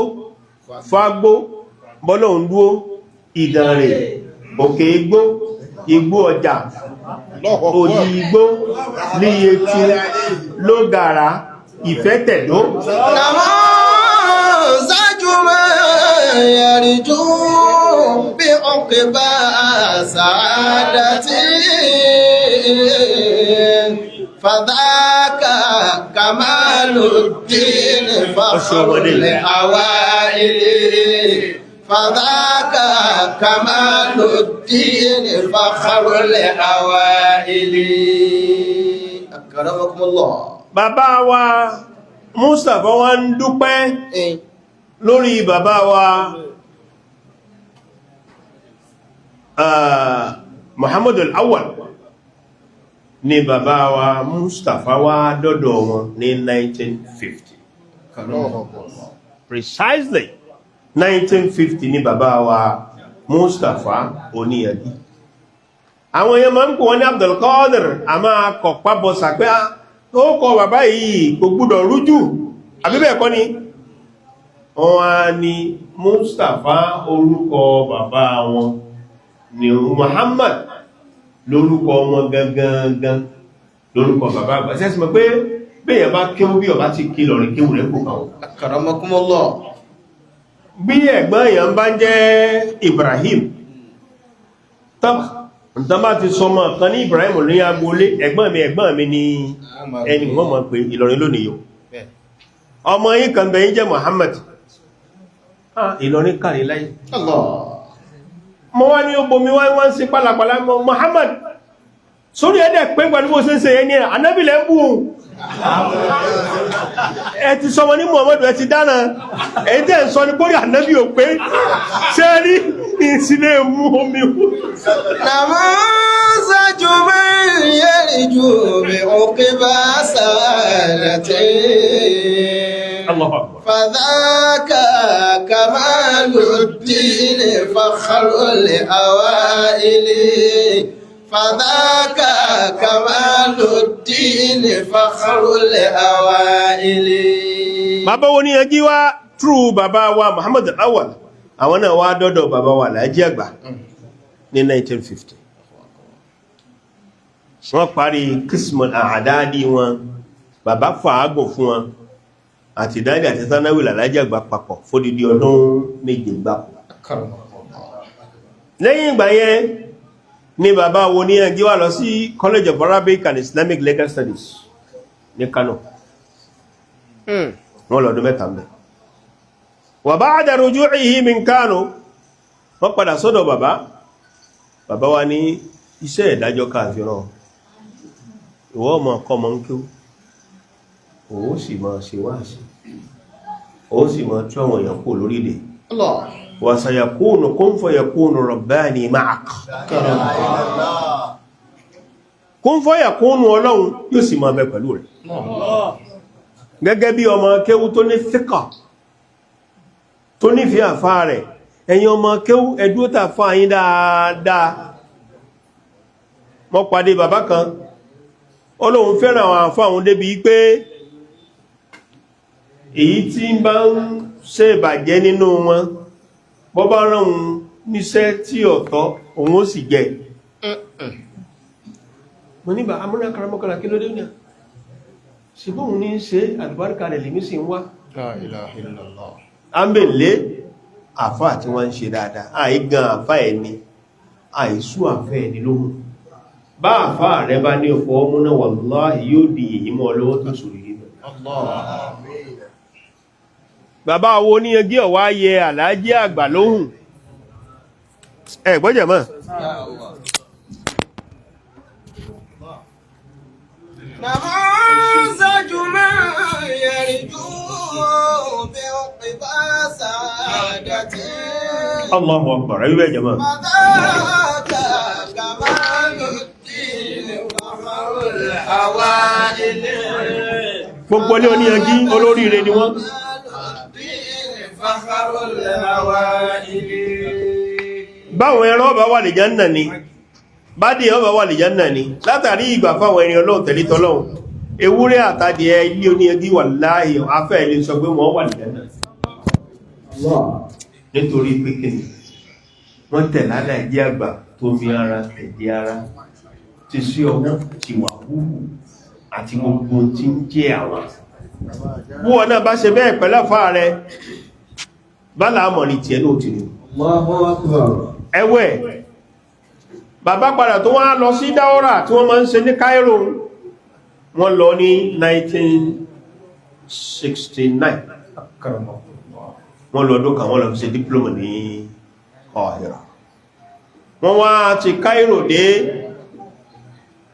Fágbó Bọ́lọ̀ndúó Ìdànrè Òkè Igbó Igbó Ọjà Òdì Igbó Líyetú Lógàrá Ìfẹ́tẹ̀dó يرجو بعقبى سعادتي فذاك كمال الدين فخر الأوائل فذاك كمال الدين فخر الأوائل أكرمكم الله. Bàbá wa Mustapha wá ń dúpẹ́ lórí bàbá wa Muhammad Al-Awwal ni bàbá wa Mustapha wá dọ́dọ̀ wọn ní 1950 precisely 1950 ni bàbá wa Mustapha Oníyàgí àwọn èèyàn máa ń kò wọ́n ní Abdul Qadir a máa kọ̀ pábọ̀ sàpẹ́ ó kọ bàbá yìí kò gbúdọ̀ rújú àbíbẹ̀ kọ́ ni wọ́n á ní Mustapha orúkọ bàbá wọn ni Muhammad lórúkọ wọn gangan lórúkọ bàbá àgbà sẹ́sì mọ̀ pé bẹ́yàn bá kéwú bí ọba ti kí lọ̀rin kéwú rẹ̀ kò kàwọn Akramakumullah. bí ẹ̀gbọ́n èèyàn bá jẹ́ Ibrahim tán bá ti sọmọ kan ní Ibrahim ní agboolé ẹ̀gbọ́n mi ni ẹni wọ́n mọ̀ pé Ìlọrin lónìí yóò ọmọ yìí kan bẹ̀yìn jẹ́ Muhammad Ìlọrin kàrí láyé mọ́ wá ní obomi wọ́n sí pálapàla Muhammad sórí ẹ̀dẹ̀ pé pẹ̀lú bó ṣe ń ṣe ẹni ànábìlẹ̀ ń bú ẹ ti sọmọ ní Muhammad ẹ ti dáná èyí tẹ́ ń sọ ní kórí ànábì ò pé ṣe rí ìsìlẹ̀ mú omi نموذج من يرجو بعقبى سعادته الله أكبر فذاك كمال الدين فخر الأوائل فذاك كمال الدين فخر الأوائل. bàbá wo ni ẹjí wá true bàbá wa Muhammad Al-Awwal àwọn náà wá dọ́dọ̀ bàbá wa Alhaji àgbà ní 1950 wọ́n parí Qismul A'dadi wọn bàbá fàágùn fún wọn àti dáadé àti sánáwì làlájì àgbà papọ̀ fódìdí ọdún 7 gbáko. Lẹ́yìn ìgbà yẹn ni bàbá wo ní ẹgbẹ́ wá lọ sí College of Arabic and Islamic Legal Studies ní Kano. Wọ́n lọ́dún 3 mẹ́. Wa ba'da ruju'ihi min Kano, wọ́n padà sọ́dọ̀ bàbá wa ní iṣẹ́ ìdájọ́ káàfiràn. Ìwọ ọmọ ọkọ̀ mọ́ ń kí ó sì máa ṣe wáàsí, ó sì máa tí àwọn èèyàn kò lórílẹ̀. Wa sayakunu kun fayakunu rabbani ma'ak. Kun fayakunu Ọlọ́run yóò sì máa bẹ pẹ̀lú rẹ̀. Gẹ́gẹ́ bí ọmọ kéwú tó ní fíkà, tó ní fi àfá rẹ̀, ẹ̀yin ọmọ kéwú ẹdúótà fà yín dáadáa. Mo pàdé bàbá kan, Ọlọ́run fẹ́ràn àwọn àfá òun débi pé èyí tí ń bá ń ṣe ìbàjẹ́ nínú wọn, bọ́ bá rán òun níṣẹ́ tí ọ̀tọ̀ òun ó sì jẹ. Mo níbà amúnà karamọ́kànlá kí ló dé ní à? Ṣùgbọ́n òun ní ṣe àlùbáríkà rẹ̀ lèmí sí ń wá. A ń bè lé àfá tí wọ́n ń ṣe dáadáa, àìgan àfá ẹni, àìsú àfẹ́ ẹni lóhun. Bá àfá rẹ̀ bá ní ọ̀pọ̀ ọmọ náà wallahi yóò di èyí mọ́ ọlọ́wọ́ tó sòrò yìí. Bàbá wo ní ẹgbẹ́ ọ̀wá yẹ àlájí àgbà lóhùn. Ẹ gbọ́jẹ̀ mọ́. نموذج ما يرجو بعقبى سعادته. Allahu Akbar. Ayú bẹ́ jẹ́mọ́. فذاك كمال الدين وفخر الأوائل. Gbogbo ilé oníyangí olóríire ni wọ́n. فخر الأوائل. Báwọn ẹran ọba wà lè Jánnà ni, bádìí ọba wà lè Jánnà ni, látàrí ìgbà fáwọn ẹni Ọlọ́run tẹ̀lé tọ́lọ́run. Ewúrẹ́ àtàdìẹ ilé oníyangí wallahi afẹ́ ilé sọ pé wọ́n wà lè Jánnà. Nítorí pé kìnnì, wọ́n tẹ̀ ládà ẹ̀jẹ̀ àgbà tó mi ara ẹ̀jẹ̀ ara, ti sí ọwọ́ ti wà wúwú àti gbogbo tí ń jẹ́ àwọn. Wọ́n náà bá ṣe bẹ́ẹ̀ pẹ̀lẹ́fà rẹ̀, bá láàmọ̀rí tí ẹ ló ti rí. Ẹwẹ́, bàbá padà tó wọ́n lọ sí dáwọ́rà tí wọ́n máa ń ṣe ní Cairo, wọ́n lọ ní 1969. Wọ́n lọ ọdún kan wọ́n lọ fi ṣe diploma ní Ọ̀hìrà. Wọ́n wá ti Cairo dé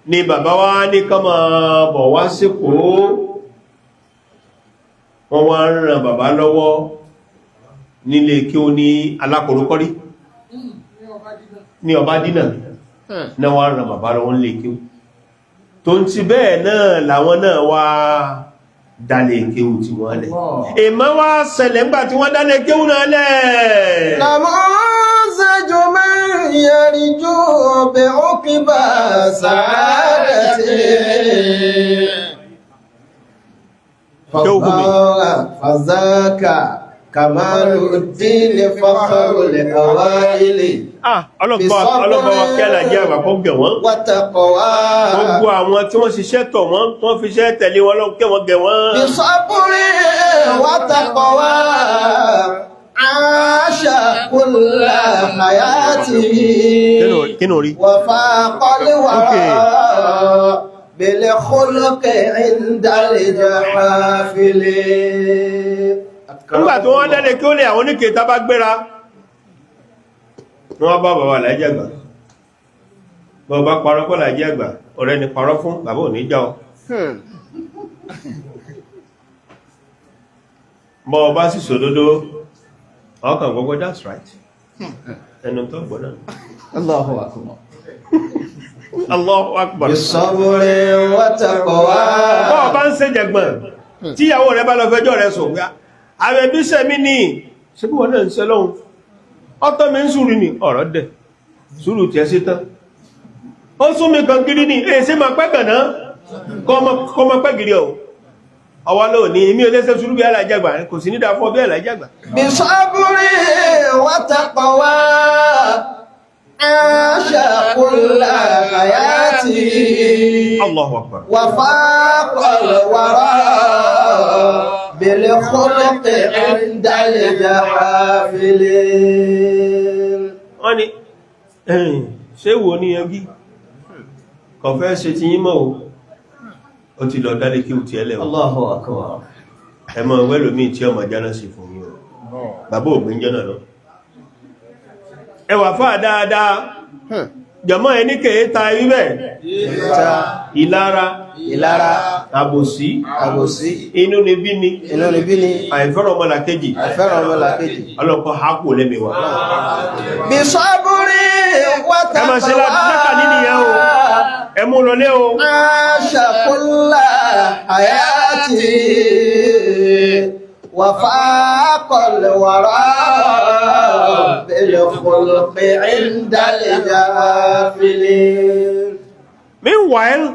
ní bàbá wá ní ká máa bọ̀ wá sípò. Wọ́n wá ń ran bàbá lọ́wọ́ nílé kí ó ní alákòrókọ́rí ní ọba dínà náà wá ràn bàbá lọ́wọ́ nílé kí ó tó ń ti bẹ́ẹ̀ náà làwọn náà wá dálé kí ó ti wọ́n lẹ̀ èmọ́ wá ṣẹlẹ̀ ńgbà tí wọ́n dálé kí ó náà lẹ̀ نموذج من يرجو بعقبى سعادته. فذاك كمال الدين فخر الأوائل. ọlọ́pàá wa kẹ́lá jẹ́ àgbàkọ́ gẹ̀ wọ́n وتقوى gbogbo àwọn tí wọ́n ṣiṣẹ́ tọ̀ wọ́n tí wọ́n fi ṣẹ́ tẹ̀lé wọn lọ́wọ́ kẹ́ wọ́n gẹ̀ wọ́n بصبر وتقوى عاش كل حياته kínú rí وفاق الورى بالخلق عند الجحافل. nígbà tó wọ́n dálé kí ó lè àwọn oníkèta bá gbéra wọ́n bá bàbá Láàjí Àgbà bàbá parọ́ kọ́ Láàjí Àgbà ọ̀rẹ́ ni parọ́ fún bàbá ò ní já ọ bọ́ bá sì sòdodo ọkàn gbogbo that's right ẹnu tó gbọ́nà Allahu akbar. Allahu Akbar بالصبر وتقوى. bọ́ bá ń ṣe jẹgbọ́n tíyàwó rẹ̀ bá lọ fẹjọ́ rẹ̀ sọ gbá ààrẹ bí sẹ́mí ní ṣebí wọ́n náà ń ṣe lọ́hun ọ̀tọ̀ mi ń sùúrù ní ọ̀rọ̀ dẹ̀ sùúrù tí ẹ sí tán ó sún mi kan gírí ní èsì ma pẹ́ gànà kọ́ ma pẹ́ gírí ọ̀ ọwá lóò ní èmi olóṣẹ́ sùúrù bí Láàjí Àgbà kò sí nídà fún bí Láàjí Àgbà بالصبر وتقوى عاش كل حياته Allahu Akbar وفاق الورى بالخلق عند الجحافلين. wọ́n ni ṣé wo ní ẹgbí kọfẹ́ ṣe ti yín mọ́ o ti lọ dálé kí o ti ẹlẹ́wọ̀ Allahu akbar. ẹmọ wẹ́lòmí tí ọmọ jáná sí fún yín o bàbá ògbín jẹ́nà lọ ẹwà fáà dáadáa jọmọ́ ẹni kèéta wíbẹ̀ ìlara àbòsí inú ni bí ni àìfẹ́ràn ọmọlàkejì ọlọ́pọ̀ hápò lẹ́mẹ̀wà bí sọ́búrí ẹ máa ṣe láti jẹ́kà nínú ìyẹn o ẹ mú lọ lé o aṣàkúnlá àyàtì wàfáàkọ̀lẹ̀ wàrá bẹ̀rẹ̀ kọlọ̀pẹ̀ ìdálẹ̀ jáfilẹ̀. Meanwhile,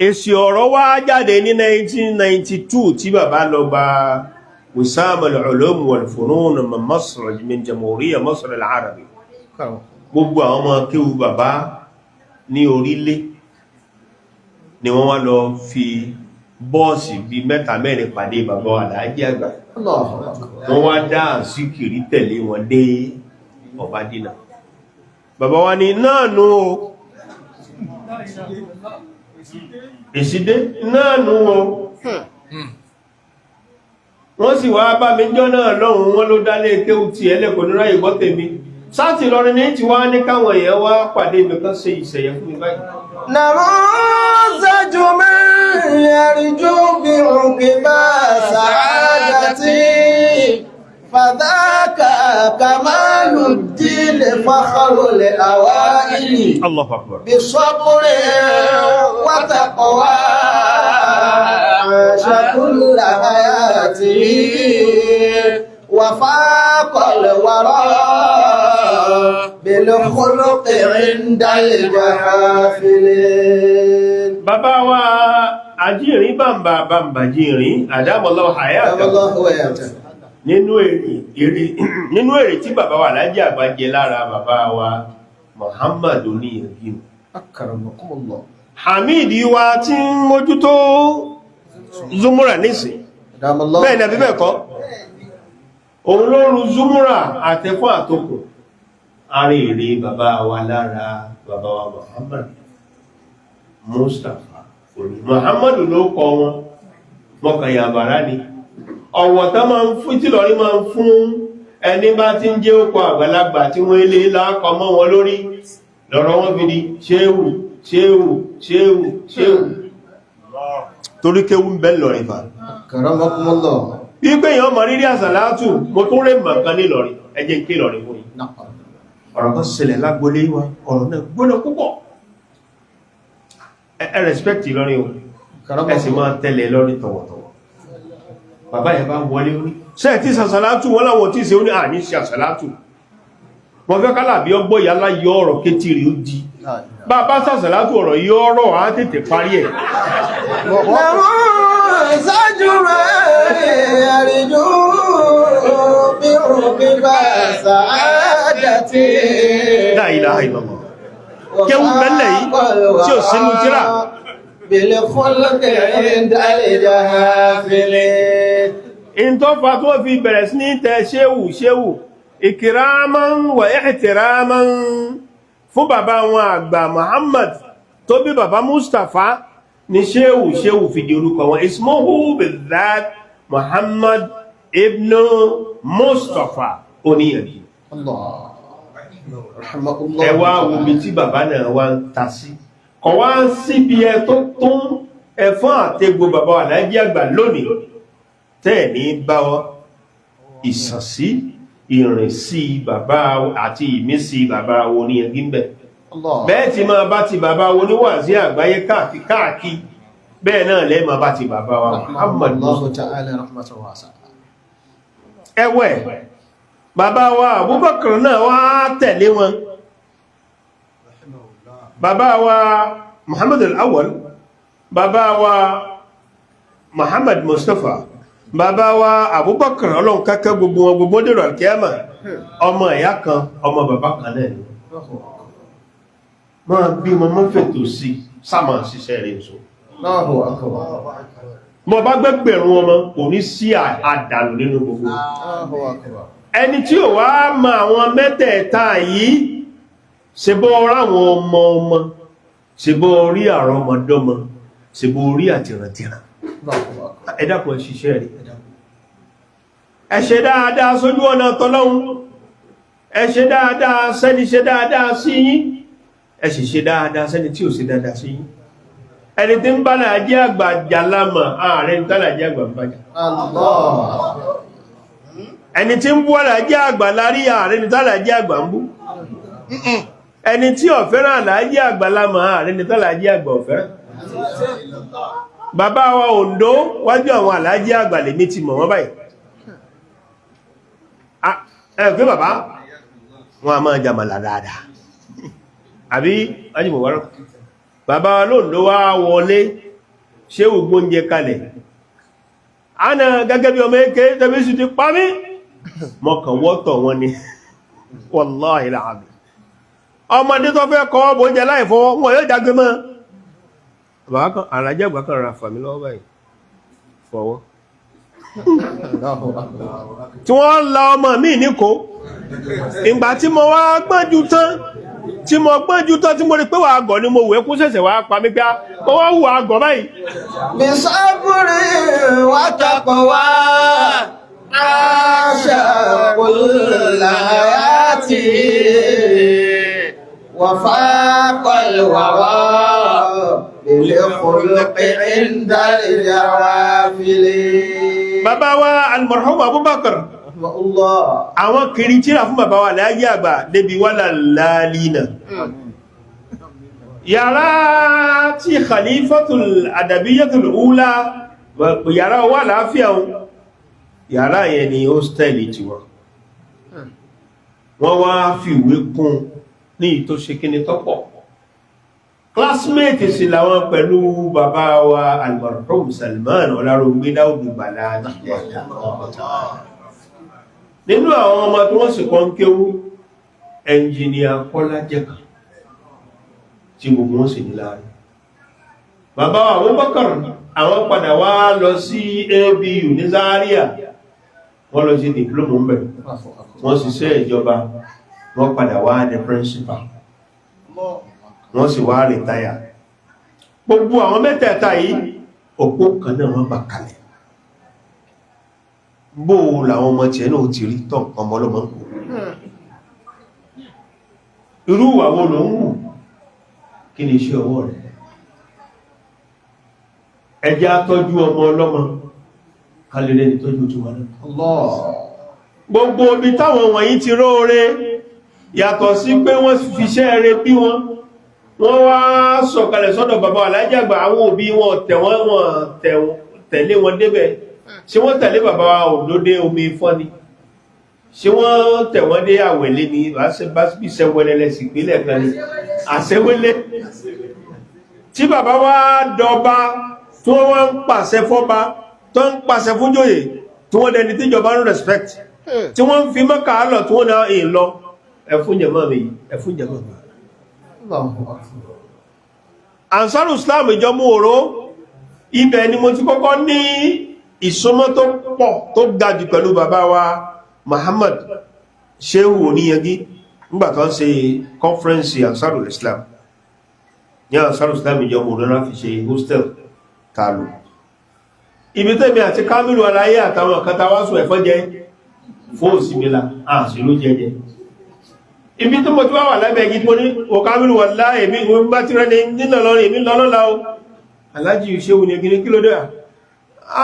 èsì ọ̀rọ̀ wá jáde ní 1992 tí bàbá lọ gba Wisam al-Ulum wal-Funun min Masr min Jamhuriyya Masr al-Arabi. Gbogbo àwọn ọmọ kéwú bàbá ní orílẹ̀ ni wọ́n wá lọ fi bọ́ọ̀sì bí mẹ́ta mẹ́rin pàdé bàbá Alhaji àgbà. Wọ́n wá dá síkìrí tẹ̀lé wọn dé Ọbádínà. Bàbá wa ní náà nú o ìsìdé náà nú o wọ́n sì wá bá mi jọ náà lọ́hùn wọ́n ló dálé kéwú ti ẹlẹ́kọ̀ọ́ nírá ìgbọ́ tèmi sáàtì lọrin ní ti wá ní káwọn èèyàn wá pàdé mi kan ṣe ìṣẹ̀yẹ fún mi báyìí nàmọ́sájú mẹ́rin àríjú bí òkè bá sàádàtí fàdákà kàmálù dílé fàkàrùlẹ̀ àwáìlì Allahu Akbar bí sọ́kúrẹ́ wátàkọ̀wá àṣàkúnlá àyàtì wàfáàkọ̀lẹ̀ wàrá بالخلق عند الجحافلين. Bàbá wa ajírin bàmbà jírin àdámọ́lọ́ àyàtọ̀ nínú èrè tí bàbá wa Alhaji àgbà jẹ lára bàbá wa Muhammadu ní ìrìnà Akramakumullah. Hamidi wa tí ń mójútó Zumura nísìn bẹ́ẹ̀ nàbí bẹ́ẹ̀ kọ́ òun ló rú Zumura àtẹ́fún àtòkù àrí èrè bàbá wa lára bàbá wa Muhammad Mustapha òní Muhammadu ló kọ wọn mọ́kànlá àbàrá ni ọ̀wọ̀ tá máa ń fún tí lọ́rí máa ń fún ẹni bá ti ń jẹ́ òkú àgbàlagbà tí wọ́n ilé lákọ mọ́ wọn lórí lọ́rọ̀ wọn fi di ṣéhù ṣéhù ṣéhù ṣéhù torí kéwú ń bẹ́ lọ́rin fà Akramakumullah. wípé èèyàn mọ̀ rírí àsàlátù mo tún rẹ̀ mọ̀ kan ní lọ́rin ẹjẹ́ ń ké lọ́rin fún yìí ọ̀rọ̀ kan ṣẹlẹ̀ lágbólé wa ọ̀rọ̀ náà gbóná púpọ̀ ẹ rẹ̀spẹ̀tì lọ́rin o ẹ sì máa tẹ́lẹ̀ lọ́rin tọ̀wọ̀tọ̀wọ̀ bàbá yẹn bá wọlé orí ṣe tí sàṣàlátù wọ́n láwọn tí ṣe ó ní àní ṣe àṣàlátù wọ́n fẹ́ kálà bí ọgbọ́ ìyálá yọ ọ̀rọ̀ kétì rí ó di bàbá sàṣàlátù ọ̀rọ̀ yọ ọ̀rọ̀ á tètè parí ẹ̀ sáájú rẹ̀ àríjú bí òkè bá sàádàtí. La ilaha illallah kéwú bẹ́lẹ̀ yìí tí ò sínú tíra bèlè fọ́lọ́kẹ̀ ìdálẹ́jà fẹ́lẹ́. in tó fa tó fi bẹ̀rẹ̀ sí ní tẹ ṣéwù ìkìrámán wà ìhtìrámán fún bàbá wọn àgbà Muhammad tó bí bàbá Mustapha ni ṣéwù fi di orúkọ wọn ismuhu bizat Muhammad ibn Mustapha oníyànjú ẹwà omi tí bàbá náà wá ń ta sí kọ̀ wá ń síbi ẹ tó tún ẹ̀fọ́n àtẹ́gbò bàbá Alhaji àgbà lónìí tẹ́ẹ̀ ní bá ìsànsí ìrìnsí bàbá àti ìmísí bàbá oníyànjú ń bẹ̀ bẹ́ẹ̀ tí máa bá ti bàbá oníwàásí àgbáyé káàkiri bẹ́ẹ̀ náà lẹ́ máa bá ti bàbá wa Muhammad ẹwẹ́ bàbá wa Abubakar náà wá tẹ̀lé wọn bàbá wa Muhammad al-Awwal bàbá wa Muhammad Mustapha bàbá wa Abubakar ọlọ́run kákẹ́ gbogbo wọn gbogbo dèrò alkiyama ọmọ ìyá kan ọmọ bàbá kan náà máa bí mọ́ fètò sí sáàmà ṣiṣẹ́ rẹ̀ so mọ́ bá gbẹ́gbẹ̀rún ọmọ kò ní sí àdàlù nínú gbogbo ẹni tí ò wá ma àwọn mẹ́tẹ̀ẹ̀ta yìí ṣe bọ́ ráwọn ọmọ ọmọ ṣe bọ́ orí àrọmọdọ́mọ ṣe bọ́ orí àtìràntìràn ẹ dákun ẹ ṣiṣẹ́ rẹ̀ ẹ ṣe dáadáa sójú ọ̀nà tọ́lọ́hun ẹ ṣe dáadáa sẹ́ni ṣe dáadáa sí yín ẹ sì ṣe dáadáa sẹ́ni tí ò ṣe dáadáa sí yín ẹni tí ń bá làájẹ́ àgbà jàlámà ààrẹ ní tàlàjẹ́ àgbà bájá ẹni tí ń bú làájẹ́ àgbà lárí ààrẹ ní tàlàjẹ́ àgbà ń bú ẹni tí ó fẹ́ràn làájẹ́ àgbà lámà ààrẹ ní tàlàjẹ́ àgbà ò fẹ́ràn bàbá wa Oǹdó wájú àwọn àlàájẹ́ àgbà lè ní ti mọ̀ wọ́n báyìí ẹ̀fẹ́ bàbá wọn a máa jàmàlà dáadáa àbí ajímọ̀ wárọ̀ bàbá Oǹdó wá wọlé ṣe ògbó oúnjẹ kalẹ̀ ánà gẹ́gẹ́ bí ọmọ èké tẹ́bí sí ti pa mí mọ́kàn wọ́tọ̀ wọn ni wallahi alazim ọmọdé tó fẹ́ kọ́ ọbọ̀ oúnjẹ láìfọwọ́ wọn yóò jágbé mọ́ àràjẹ́gbà kan ra fàmí lọ́wọ́ báyìí fọwọ́ tí wọ́n la ọmọ mi níkó ìgbà tí mo wá gbọ́njú tán tí mo rí pé wà àgọ̀ ni mo wẹ́ kún sẹ̀sẹ̀ wá pa mí pé ó wá wù àgọ̀ báyìí bí sábúrí wá tapọ̀ wá aṣà kòláyàtì wà fàákọ̀lùwàwà ilé kòlùpẹ̀ ìdálẹ̀yàwà fílé bàbá wa al-marhum Abubakar àwọn kiri tíra fún bàbá wa láyé àgbà débi wà lálínà yàrá tí khalifatul adabiyyatul ula yàrá wà láàáfíà yàrá yẹn ni hostel ti wọ́n wá fi ìwé kún ní ìtò ṣe kíni tọ́pọ̀ classmate sí làwọn pẹ̀lú bàbá wa al-marhum Salman Ọlárògbé Dáúdù Bàláàdì nínú àwọn ọmọ tí wọ́n sì kọ́ ń kéwú ẹnjìnìà Kọ́lá jẹ́kà tí gbogbo wọn sì ní láàrin bàbá wa Abubakar àwọn padà wá lọ sí ABU ní Zaria wọ́n lọ sí diploma mbẹ̀ wọ́n sì ṣe ìjọba wọ́n padà wá ní principal wọ́n sì wá rìtáyà gbogbo àwọn mẹ́tẹ̀ẹ̀ta yìí òpó kan náà wọ́n bà kalẹ̀ bó làwọn ọmọ tí ẹnà ti rí tọ́ ọmọ ọlọ́mọ ń kò irú àwọn ló ń wù kí ni iṣẹ́ ọwọ́ rẹ̀ ẹjẹ́ àtọ́jú ọmọ ọlọ́mọ kalẹ̀lẹ́ ní tọ́jú tó wà náà gbogbo ibi táwọn wọ̀nyí ti róore yàtọ̀ sí pé wọ́n fiṣẹ́ rẹ̀ bí wọ́n wá sọ̀kalẹ̀ sọ́dọ̀ bàbá Alhaji Àgbà àwọn òbí wọn tẹ̀lé wọn débẹ̀ ṣé wọ́n tẹ̀lé bàbá Oǹdó dé omi fọ́ni ṣé wọ́n tẹ̀ wọ́n dé àwẹ̀lé ni bá bí sẹ́wẹ́lẹ́lẹ́ sì pínlẹ̀ kan ni àṣẹwẹ́lẹ́ tí bàbá wá dọba tí wọ́n ń pàṣẹ fọ́ba tó ń pàṣẹ fún jòyè tí wọ́n dẹni tíjọba ń respect tí wọ́n ń fi Mẹ́kà lọ tí wọ́n náà èè lọ ẹfún jẹmọ́ mi ẹfún jẹmọ́ mi Ansaru Islam ìjọmú òró ibẹ̀ ni mo ti kọ́kọ́ ní ìsúnmọ́ tó pọ̀ tó gajù pẹ̀lú bàbá wa Muhammad Shehu Oníyangí nígbàtọ́ ṣe conference Ansaru Islam ní Ansaru Islam ìjọmú òró náà fi ṣe hostel tààlù ibi tẹ́mi àti Kamilu aláyé àtàwọn kátàwásù ẹ̀fọ́ jẹ́ fóòsì mílá àṣì ló jẹjẹ ibi tó mọ̀ tí wá wà lábẹ́ igi tí mo ní Kamilu wà láàá èmi ìwọ̀n bá ti rẹ̀ ní nínà lọ́rin èmi lọ́lọ́lá o Aláàjì Ṣéhù ní ẹgbẹ̀rẹ̀ kí ló dẹ́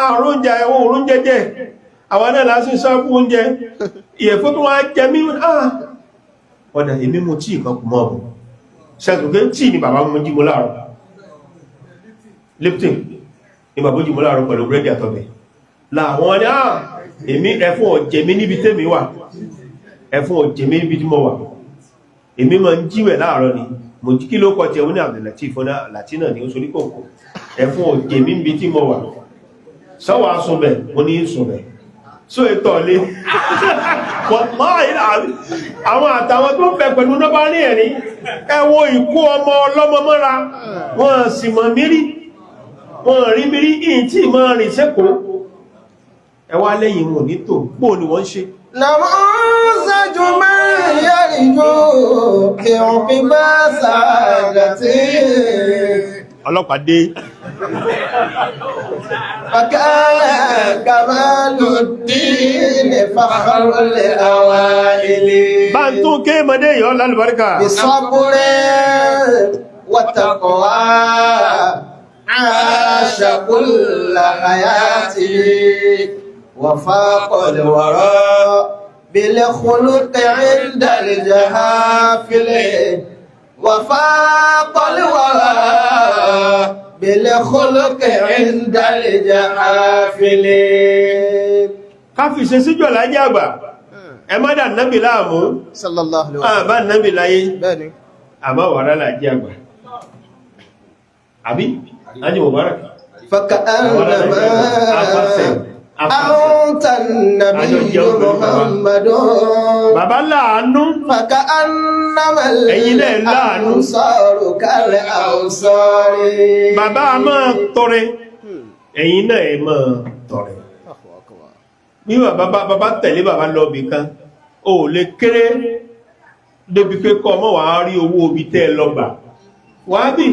àrùn jẹjẹ àwọn náà lásì sáàkú oúnjẹ ìyẹ̀fó tó wá jẹ mí ọ̀dà èmi mo tí ìkan kù mọ́ ọ̀bùn ṣẹ́tùkẹ́ tí ni bàbá mọ́ jí mo láàrọ̀ Lipton ni bàbá jí mo láàrọ̀ pẹ̀lú búrẹ́dì àtọ̀bẹ̀ láwọn ní èmi ẹfún ọ̀jẹ̀mí níbi tẹ́mi wà ẹfún ọ̀jẹ̀mí níbi tí mo wà èmi ma ń jíwẹ̀ láàárọ̀ ni mo jí kí ló kọ tẹ wọ́n ní Abdullatif fọ́nà Latina ni ó sorí kòkó ẹfún ọ̀jẹ̀mí níbi tí mo wà sọ́wọ́ asọ́bẹ̀ mo ní sọ́bẹ̀ só ètò ọ̀lé àwọn àtàwọn tó fẹ́ pẹ̀lú náà bá ní ẹ̀rí ẹ wo ìkó ọmọ ọlọ́mọ mọ́ra wọ́n sì mọ̀ mírí wọ́n rí bí rí ìyìn tí máa rìn sẹ́kọ̀ọ́ ẹwà lẹ́yìn wọn ní tó gbó ni wọ́n ṣe nàmọ́sájú mẹ́rin yẹ́rìnjó kí o fi bá sàádàtí ọlọ́pàá dé Fakala Kamaluddin fakhrul awaili. bá ń tún ké mọ́dé yọ́ lálùbáríkà Bisabri wa taqwa asha kulla hayati wa faqal wara bil khuluqi inda al jahafili wa faqal wara bilkhuluqi inda al-jahafili. ká fi ṣe síjọ̀ láyé àgbà ẹ má dà nábì láàmú Sallallahu alaihi wasallam. àbá nábì láyé Bẹ́ẹ̀ni. àmá wàrá láyé àgbà àbí ájí Mubarak Faka'annama anta an-nabiyyu Muhammadun. bàbá láàánú Faka'annama Ẹ̀yin náà láàánú. al-ansaru kal-awsari. bàbá a máa tọrẹ ẹ̀yin náà ẹ máa tọrẹ bí bàbá tẹ̀lé bàbá lọ bì kan o lè kéré débi pé kọ́ mọ́ wà á rí owó obi tẹ́ lọ gbà wà á bí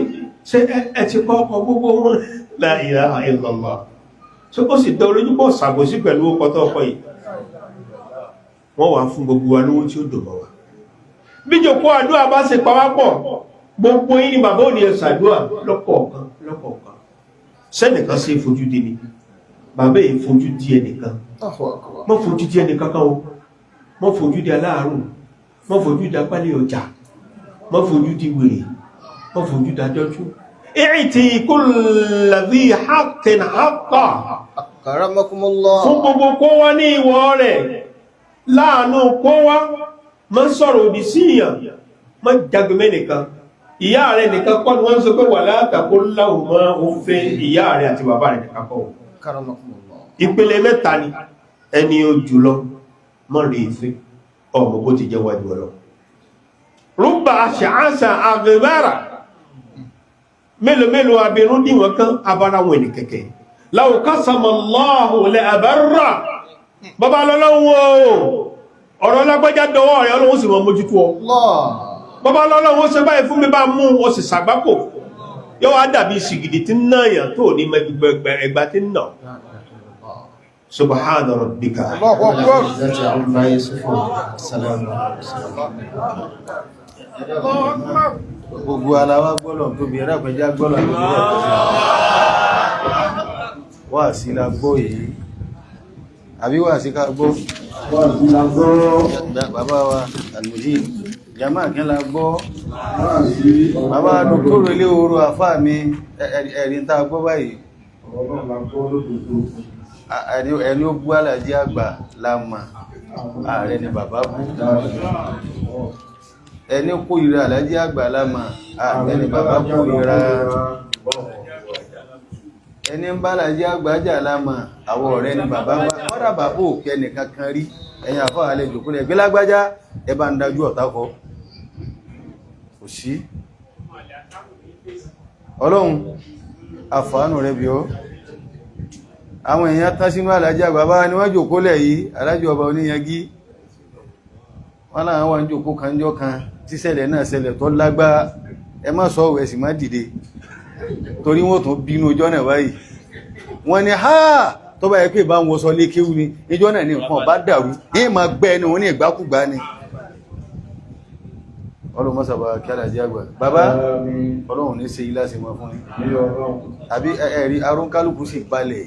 ṣe ẹ ti kọ́ ọkọ̀ gbogbo wọn la ilaha illallah ṣe ó sì dá olójú pọ̀ ṣàbòsí pẹ̀lú ọkọ̀ tó ọkọ̀ yìí wọ́n wà fún gbogbo wa lówó tí ó dùn mọ́ wa bí jòkó àdúrà bá ṣe pàwápọ̀ gbogbo yìí ni bàbá òní ẹ̀sàdúrà lọ́kọ̀ọ̀kan sẹ́nìkan sí fojú di ni bàbá èyí fojú di ẹnìkan mọ́ fojú di ẹnìkan kan o mọ́ fojú di aláàrù mọ́ fojú di apálẹ̀ ọjà mọ́ fojú di wèrè mọ́ fojú di adọ́jú i'ti kulla dhi haqqin haqqa Karamakumullah. fún gbogbo kó wá ní ìwọ rẹ̀ láàánú kó wá mọ́ sọ̀rọ̀ òdì síyàn mọ́ jagbemẹ́ nìkan ìyá rẹ̀ nìkan kọ́ ni wọ́n sọ pé wà látàkó láhùn mọ́ òfin ìyá rẹ̀ àti bàbá rẹ̀ nìkan kọ́ Karamakumullah. ìpele mẹ́ta ni ẹni ó jùlọ mọ́ rí ìfẹ́ ọmọ bó ti jẹ́ wájú ọlọ́ rúgbà aṣàáṣà àgbẹ̀mára mélòó abirún díwọ̀n kan abára wọn ní kẹ̀kẹ́ law qasamallahu la abarra bàbá lọ́lọ́wọ́ ọ̀rọ̀ lágbẹ́já dọwọ́ rẹ̀ ọlọ́wọ́ sì mọ́ mójútó ọ bàbá lọ́lọ́wọ́ ṣe báyìí fún mi bá mú ọ sì sàgbákò yóò wá dàbí sìgìdì tí ń náyàn tó ní ẹgbà tí ń nà subhana rabbika gbogbo aláwá gbọ́lọ̀ tó bí ẹ̀rọ àpẹjá gbọ́lọ̀ tó bí wà sí la gbọ́ èyí àbí wà sí ká gbọ́ bàbá wa alùjí jama kí la gbọ́ bàbá dókítà ilé oró àfáà mi ẹ̀rin tá gbọ́ báyìí ẹni ó bú alájí àgbà láàmà ààrẹ ni bàbá bú ẹni kó ìrà alájí àgbà láàmà ààrẹ ni bàbá kó ìrà ẹni ń bá alájí àgbà jà láàmà àwọ̀ ọ̀rẹ́ ni bàbá bá wọ́dà bàbá òkè nìkan kan rí ẹ̀yìn àfọ́ àlejò kúrẹ̀ gbé lágbájá ẹ bá ń dájú ọ̀tá kọ kò sí ọlọ́run àfàánù rẹ̀ bí ọ́ àwọn èèyàn tán sínú alájí àgbà bá ní wọ́n jòkó lẹ̀ yìí alájí ọba oníyangí wọ́n láwọn wà ń jòkó kanjọ́ kan tí ṣẹlẹ̀ náà ṣẹlẹ̀ tó lágbá ẹ má sọ ọ̀wẹ̀ sì má dìde torí wọ́n tún bínú ọjọ́ náà báyìí wọ́n ní ha tó bá yẹ pé bá ń wọ́sọ lé kéwú ni ìjọ́ náà ní nǹkan bá dàrú ní ma gbẹ́ ẹni wọ́n ní ìgbákùgbá ni ọlọ́run mọ́sàbà kí alájí àgbà bàbá ọlọ́run ní ṣe ilá sí mọ́ fún ní àbí ẹ̀rí arónkálùkù sì balẹ̀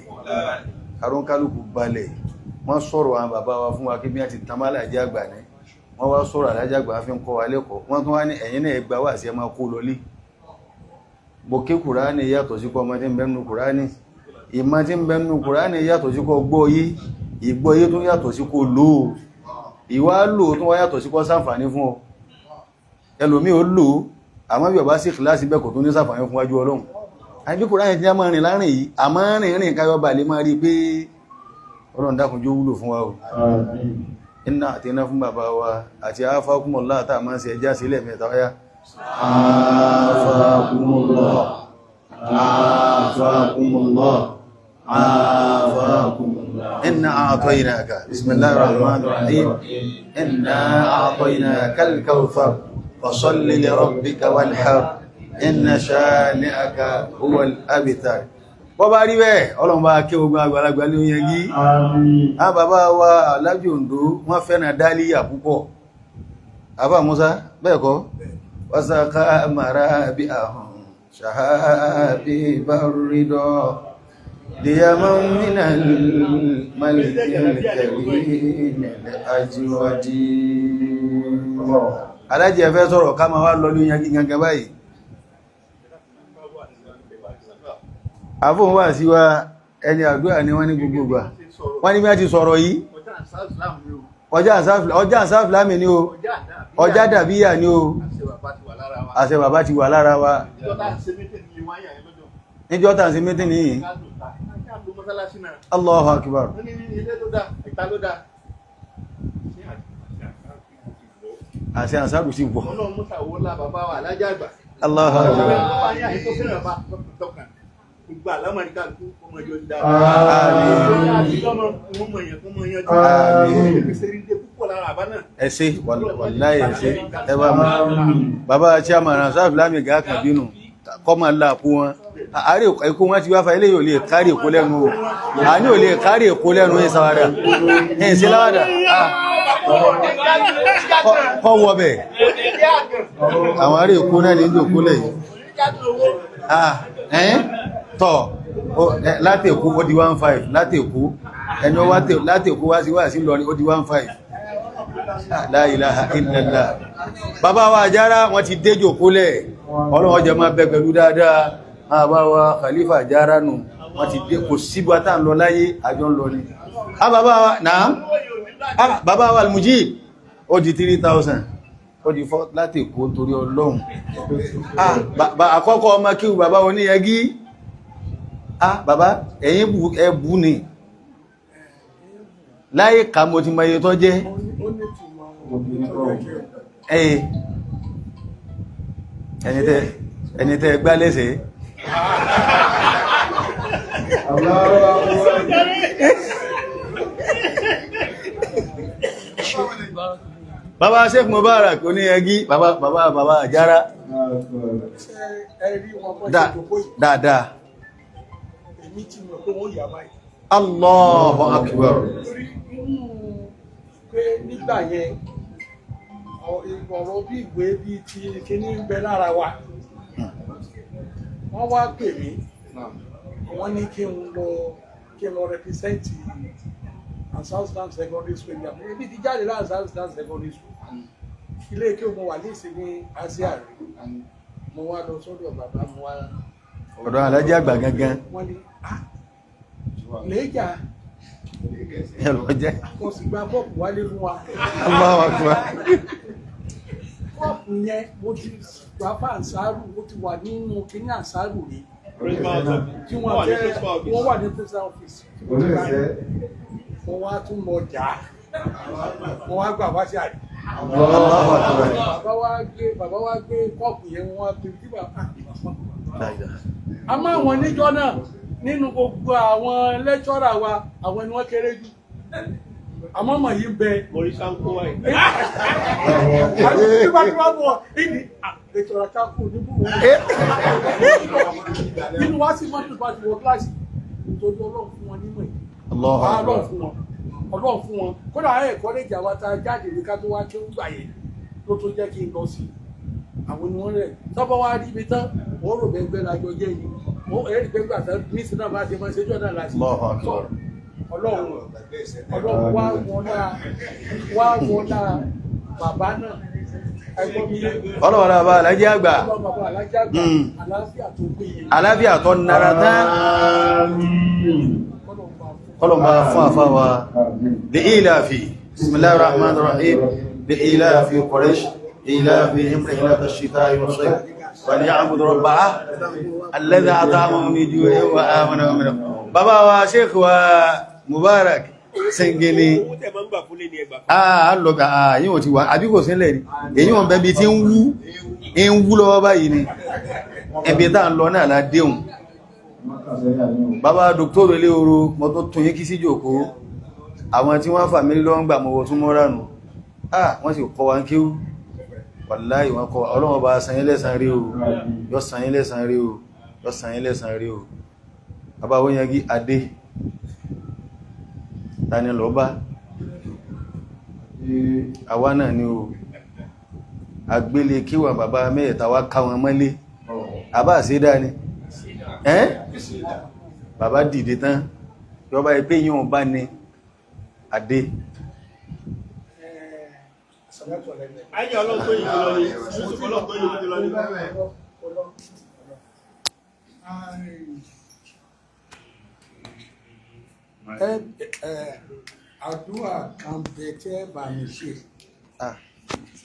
arónkálùkù balẹ̀ wọ́n sọ̀rọ̀ àwọn bàbá wa fún wa kí bí wọ́n ti tamá alájí àgbà ní wọ́n wá sọ̀rọ̀ alájí àgbà fi ń kọ́ wa lẹ́kọ̀ọ́ wọ́n tún wá ní ẹ̀yin náà ẹgbà wà sí ẹ máa kó lọlé mo ké kùránì yàtọ̀ sí kọ́ ọmọ tí ń bẹ́nu kùránì ìmọ̀ tí ń bẹ́nu kùránì yàtọ̀ sí kọ́ gbọ́ yé ìgbọ́ yé tó yàtọ̀ sí kọ́ lò ó ìwà lò tó wá yàtọ̀ sí kọ́ ṣàǹfààní fún ọ ẹlòmí ó lò àmọ́ bí ọba sí kìláàsì bẹ́ẹ̀ kò tó ní ṣàǹfààní fún wájú ọlọ́run àbí kùránì tí a máa rìn láàrin yìí àmọ́ rìn káyọ́ bà lè máa rí pé ọlọ́run dákun jó wúlò fún wa o iná àti iná fún bàbá wa àti afákúmọ̀lá àtà máa ń ṣe ẹjá sílẹ̀ mẹ́ta ọyá afákúmọ̀lá عافاكم الله عافاكم الله إنا أعطيناك بسم الله الرحمن الرحيم إنا أعطيناك الكوثر فصل لربك وانحر إن شانئك هو الأبتر bọ́bá rí bẹ́ẹ̀ ọlọ́run bá kí ogun àgbàlagbà ló yẹn gí a bàbá wa Aláàjì Òǹdó wọ́n fẹ́ràn dálíyà púpọ̀ àbá Musa bẹ́ẹ̀ kọ́ wásàká mara bí ahùn ṣàhábí bá rídọ́ díyàmọ́ mínà malikẹ́lẹ̀kẹ́lẹ̀ ajíwájí Aláàjì ẹ̀fẹ́ sọ̀rọ̀ ká máa wá lọ ló yẹn gí gangan báyìí àfóhùn wà sí wa ẹni àdúrà ní wọ́n ní gbogbo wọ́n ní bí a ti sọ̀rọ̀ yìí ọjà àsáfìlámì ní o ọjà dàbíyà ní o àṣẹ bàbá ti wà lára wa níjọ́ tàà sí mítí ní yìí Allahu Akbar àṣẹ àsáfì sí pọ̀ Allahu Akbar Gbà lámàríkà kú ọmọ ìjọ ìdá. Ẹ̀ṣẹ́ wàláyé ẹ̀ṣẹ́ ẹwà mọ́. Bàbá Chairman Ransáàfì lámìgá kan bínú, kọ́ máa láàpú wọn. Àárẹ̀ ẹ̀kọ́ wọn ti wá fa ilé yóò lè kárí èkó lẹ́nu o. A ní ò lè kárí èkó lẹ́nu ẹ̀ sáwádà. Ẹ̀ sí láwádà. Kọ́ wọ bẹ̀. Àwọn àárẹ̀ èkó náà ní ìjòkó lẹ́yìn. Tọ́ láti Èkó ó di 15 láti Èkó ẹni ó láti Èkó wá sí Ìlọrin ó di 15 La ilaha illallah bàbá wa Àjárá wọ́n ti déjò kólẹ̀ Ọlọ́run jẹ máa bẹ pẹ̀lú dáadáa bàbá wa Khalifa Àjárá nù wọ́n ti dé kò sígbà tá ń lọ láyé àjọ ń lọ ní bàbá wa Al-Mujib ó di 3,000 ó di 4 láti Èkó torí Ọlọ́run àkọ́kọ́ ọmọ kí bàbá oníyẹgí bàbá ẹ̀yin ẹbù ni láyé ká mo ti mọ iye tó jẹ́ ẹni tẹ́ gbá lẹ́sẹ̀ bàbá Sheikh Mubarak oníyẹgí bàbá Àjárá dáadáa Allahu Akbar. Pé nígbà yẹn ọ̀rọ̀ bí ìwé bí ti kíní ń bẹ lára wa wọ́n wá pè mí wọ́n ní kí n lọ rẹpísẹ́ntì Southdown Secondary School ibi ti jáde láti Southdown Secondary School ilé kí o mo wà ní ìsinmi Asia rẹ̀ mo wá lọ sọ́dọ̀ bàbá mo wá ọ̀dọ̀ Aláàjì àgbà gangan wọ́n ní lẹ́jà ẹlọ́jẹ́ mo sì gba bọ́ọ̀pù wálé fún wa Allahu Akbar bọ́ọ̀pù yẹn mo ti gbapá àṣàrù ó ti wà nínú kíní àṣàrù rí tí wọ́n wà ní postal office wọ́n wá tún mọ jà wọ́n wá gbà wá sí àrí bàbá wá gbé kọ́ọ̀pù yẹn wọ́n wá pè tí bàbá a máa wọn níjọ́ náà nínú gbogbo àwọn lẹ́kṣọ́rà wa àwọn ni wọ́n kéré jù àmọ́ mọ̀ yí bẹ Mọ̀rísá ń kó wáyé. àti nígbà tí wọ́n bọ̀ ìní lẹ́kṣọ́rà káàkù níbù nínú wá sí mọ́tò bá ti wọ kíláàsì nítorí Ọlọ́run fún wọn nímọ̀ yìí Ọlọ́run fún wọn kódà ẹ̀ kọ́lẹ́jì àwọn tá a jáde ní ká tó wá kí ó gbà yẹn ló tó jẹ́ kí n lọ sí àwọn ni wọ́n rẹ̀ tọ́bọ̀ wá rí ibi tán wọ́n rò bẹ́gbẹ́ lájọ jẹ́ yìí wọ́n ẹ̀rí gbẹ́gbẹ́ àtà mísì náà bá ti mọ́ ṣe jọ́nà láti Ọlọ́run wá wọ́n náà bàbá náà Ọlọ́run bàbá Aláàjì àgbà àlàáfíà tó nara tán Ọlọ́run bá fún àfáwà lè ìlàfí bismillahir rahmanir rahim lè ìlàfí Quraysh إلافهم رحلة الشتاء والصيف فليعبدوا رب الذي أطعمهم من جوع وآمنهم من خوف. Bàbá wa Sheikh wa Mubarak Sengeni lọ́gbà yíò ti wà àbí kò sílẹ̀ ní èyí wọ́n bẹ̀bí tí ń wú lọ́wọ́ báyìí ni ẹbí tá ń lọ náà ládéhùn bàbá dòkítọ́rù ilé oru mo tó tún yí kí sí jòkó àwọn tí wọ́n fà mí lọ́wọ́ gbà mọ́wọ́ tún mọ́ra nù wọ́n sì kọ́ wa ń kíw wàláhì wọ́n kọ́ ọlọ́wọ́ bá san yín lẹ́san rí o yọ san yín lẹ́san rí o yọ san yín lẹ́san rí o bàbá wọ́n yangi adé tani lọ bá àwa náà ni o agbélé kíwà bàbá mẹ́ẹ̀ta wá ká wọn mọ́lé àbá àṣídá ni bàbá dìde tán yọba ẹgbẹ́ yíò bá ní adé ayé ọlọ́gbọ́ yìí lọ ní ṣùgbọ́n ọlọ́gbọ́ yìí lọ ní àdúrà kan bẹ tẹ́ bà mí ṣe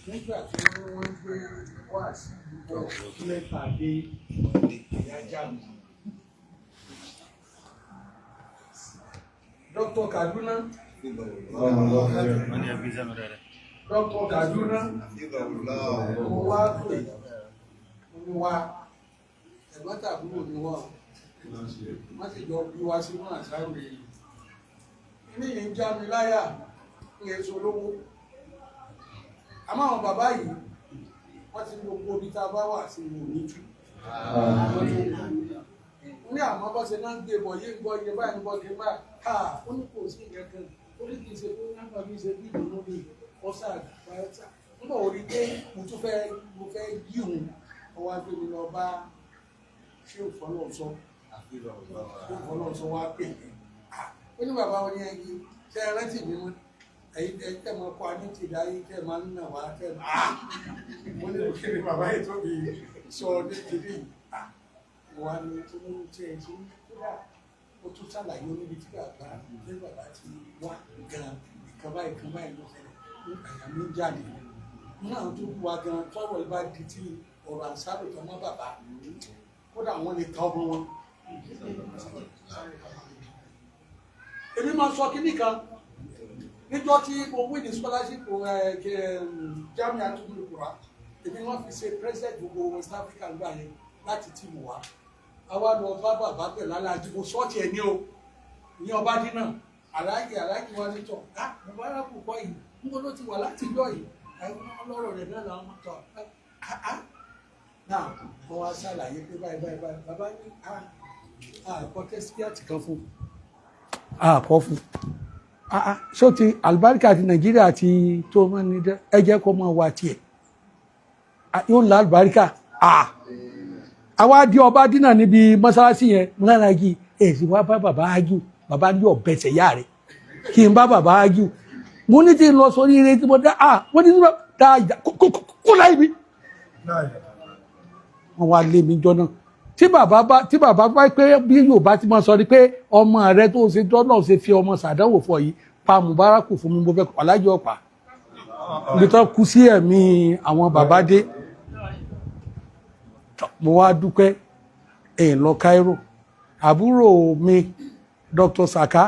nígbà tí wọ́n gbé wá sí ìgbọ́ lẹ́tà dé ìyájá mi. Dr. Kaduna Dr. Kaduna mo wá pè mo wá ẹ̀gbọ́n tàbúrò mi wá wọ́n sì jọ bí wá sínú àṣàrò èyí ní yìí ń já mi láyà ní èso lówó àmọ́ àwọn bàbá yìí wọ́n ti gbogbo ibi tá a bá wà sí ìwò níjú ní àmọ́ bọ́ ṣe náà ń gbé bọ̀ yé ń gbọ́ iye báyìí ń bọ́ iye báyìí ó ní kò sí ìyẹn kan ó ní kì í ṣe pé nígbà bí ṣe bí ìdùnnú ní ọ̀sà àgbáyọ̀tà nígbà orí pé mo fẹ́ yí òun ọwọ́ agbé mi lọ bá ṣé òfọlọ́sọ wá pè mí ó ní bàbá wọn ní ẹyí tẹ ẹ rántí mi mú ẹ̀yin tẹ mọ kọ ní ti dáyé tẹ máa ń nà wá tẹ mo ní òkè ní bàbá yìí tó mi sọ ní kiri wà ní tó ní tí ẹ ti kúrà ó tún ṣàlàyé níbi tí bàbá ti wá gan ìkan báyìí ló ṣẹlẹ̀ ní àyà mi jáde ní àwọn tó wá gan tọrọ ìbá di tí ọ̀rọ̀ àṣàrò tó mọ bàbá kódà wọn lè ta ọmọ wọn. Èmi máa sọ kíní kan níjọ́ tí mo win ní scholarship Jamia Tumukura èmi wọ́n fi ṣe president gbogbo West Africa gbà yẹn láti tìmù wá àwa lọ bá bàbá pẹ̀lú aláàjì mo sọ́ọ̀tì ẹ̀ ní o ní ọba dínà aláàjì wa ní tọ̀ mo bá rà púpọ̀ yìí níbo ló ti wà láti jọ yìí àwọn ọlọ́rọ̀ rẹ̀ náà làwọn máa tọ̀ náà wọ́n wá ṣàlàyé pé báyìí bàbá ní àkọ́tẹ́sípíàtì kan fún àkọ́ fún ṣó ti àlùbáríkà ti Nàìjíríà ti tó mọ́ ní ẹjẹ́ kó mọ́ wá tiẹ̀ yóò lá àlùbáríkà àwa di ọba dínà níbi mọ́sálásí yẹn mọ́lára yìí èsì wá bá bàbá ágìw bàbá ní ọ̀bẹ̀sẹ̀ yá rẹ̀ kí n bá bàbá ágìw mo ní tí n lọ sórí eré tí mo dá mo ní dá ìjà kó láì mi wọ́n wá lé mi jọ náà tí bàbá bá pé bí Yorùbá ti máa sọ ni pé ọmọ rẹ tó ṣe tọ́ náà ṣe fi ọmọ ṣàdánwò fọ yìí pa Mùbárákù fún mi mo fẹ́ alájọ ọ̀pá ibi tó kú sí ẹ̀mí àwọn bàbá dé mo wá dúpẹ́ lọ Cairo àbúrò mi Dr. Saka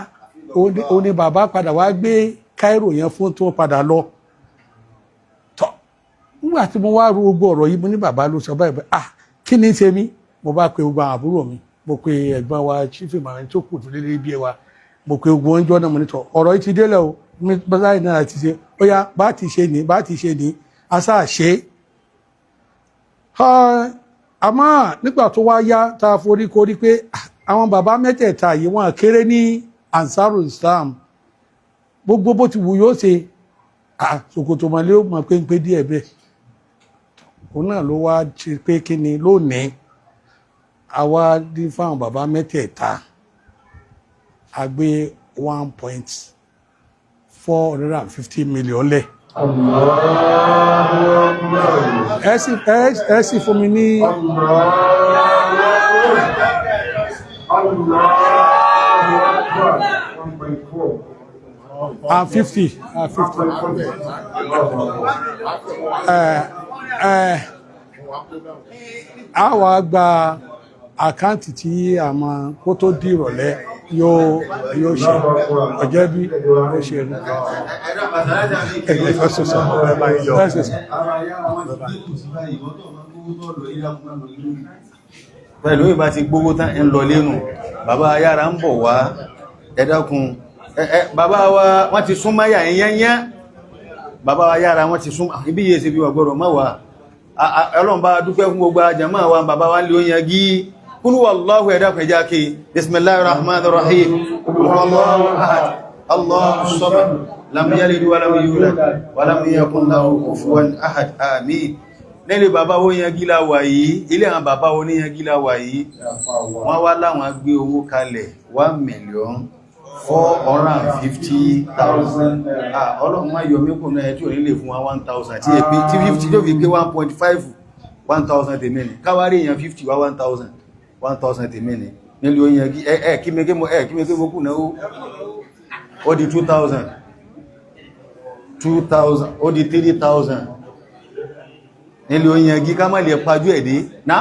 ó ní bàbá padà wá gbé Cairo yẹn fún tó padà lọ tọ́ nígbà tí mo wá ro gbogbo ọ̀rọ̀ yìí mo ní bàbá ló sọ báyìí kí ni ṣe mí mo bá pe gbogbo àbúrò mi mo pe ẹ̀gbọ́n wa chief imam tó kù tó lélẹ́ bí ẹ wa mo pe gbogbo oúnjẹ náà mo ní tọ ọ̀rọ̀ yìí ti délẹ̀ o báyìí náà ti ṣe ó yá bá ti ṣe ní asá ṣe àmọ́ nígbà tó wá yá tá a forí korí pé àwọn bàbá mẹ́tẹ̀ẹ̀ta yìí wọ́n kéré ní Ansarul Islam gbogbo bó ti wù yóò ṣe ṣòkòtò mọ́lẹ́ ó mọ̀ pé ń pé díẹ̀ bẹ́ẹ̀ òun náà ló wá ṣe pé kí ni lónìí àwa dín fáwọn bàbá mẹ́tẹ̀ẹ̀ta a gbé 1.450 million lẹ̀. ẹ sì fún mi ní. and 50. A wá gba àkáǹtì tí a máa kó tó di ìrọ̀lẹ́ yóò ṣe ọjọ́ bí ó ṣe rí. pẹ̀lú ìbá ti gbogbo tán ń lọ lẹ́nu bàbá ayára ń bọ̀ wá ẹ dákun bàbá wa wọ́n ti súnmọ́ yà yẹnyẹn bàbá wa yára wọ́n ti súnmọ́ ibi yìí ṣe bí wà gbọ́dọ̀ mọ́ wa Ọlọ́run bá dúpẹ́ fún gbogbo jàmáà wa bàbá wa lè oyin gí kúlú wallahu ẹ dákun ẹjá kí bismillahir rahmanir rahim Allahu ahad Allahu samad lam yalid wa lam yulad wa lam yakun lahu kufuwan ahad àmín nílé bàbá ó yan gílá wà yìí ilé àwọn bàbá ó ní yan gílá wà yìí wọ́n wá láwọn gbé owó kalẹ̀ 1,450,000 ọlọ́run wá yọ mẹ́kùn náà tí ò nílé fún 1,000 tí èpé tí 50 tó fi gé 1.5 1,000 tèmẹ́ni káwárí èèyàn 50 wá 1,000 tèmẹ́ni nílé ó yan gí kí mẹ́kẹ́ mọ́kù náà ó di 2,000 ó di 3,000 nílé oyin ẹgí ká má lè pajú ẹ̀dé náà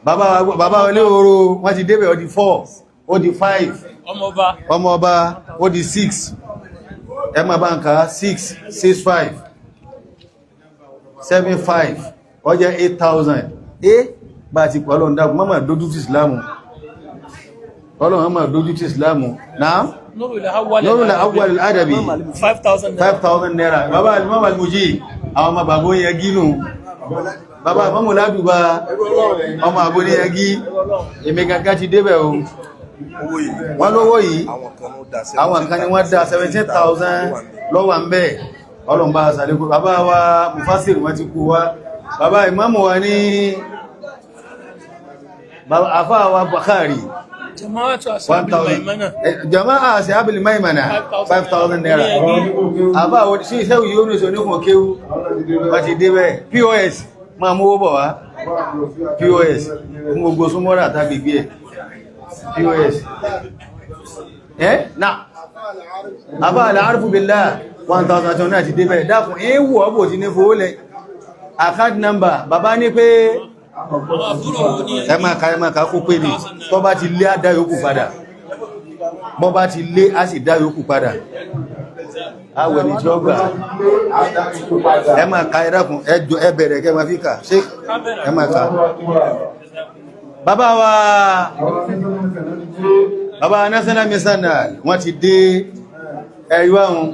bàbá olé oró wọ́n ti débẹ̀ ó di 4 ó di 5 ọmọ ọba ó di 6 ẹmà báǹkà 6 6 5 7 5 ó jẹ́ 8,000 bá ti pọ̀ ọlọ́run dákùn mọ́mà dójú tí ìsìlámù ọlọ́run mọ́mà dójú tí ìsìlámù náà Nurul Awwal Adabi 5,000 naira bàbá alimọ́mà almuji àwọn ọmọ bàbá oyin ẹgí nù bàbá mọ́mù ládùbà ọmọ àbò ní ẹgí èmì gàgá ti débẹ̀ o wọ́n lówó yìí àwọn kan ni wọ́n dá 17,000 lọ́wà ń bẹ́ ọlọ́mbà sàlékò bàbá wa Mufasir wọ́n ti kú wá bàbá ìmáàmù wa ní àfá wa Bukhari jama'a ashabil maimana 5,000 naira àbá àwọn sí iṣẹ́ yìí ó ní ṣe oníkùn kéwú wọ́n ti débẹ̀ POS máa mú owó bọ̀ wá POS fún gbogbo súnmọ́rà tàbígbé ẹ̀ POS náà àbá al-arfu billah 1,000 náà ti débẹ̀ dákùn ẹwù ọbò ti ní fowólẹ̀ account number bàbá ní pé ẹmàkà kó pé ní tó bá ti lé á dá yòókù padà bọ́ bá ti lé á sì dá yòókù padà awẹ̀ ní tí ó gbà ẹmàkà ẹ̀dàkùn ẹbẹ̀rẹ̀ kẹma fíkà ṣe ẹmàkà bàbá wa national missionary wọ́n ti dé ẹ̀yọ́ àwọn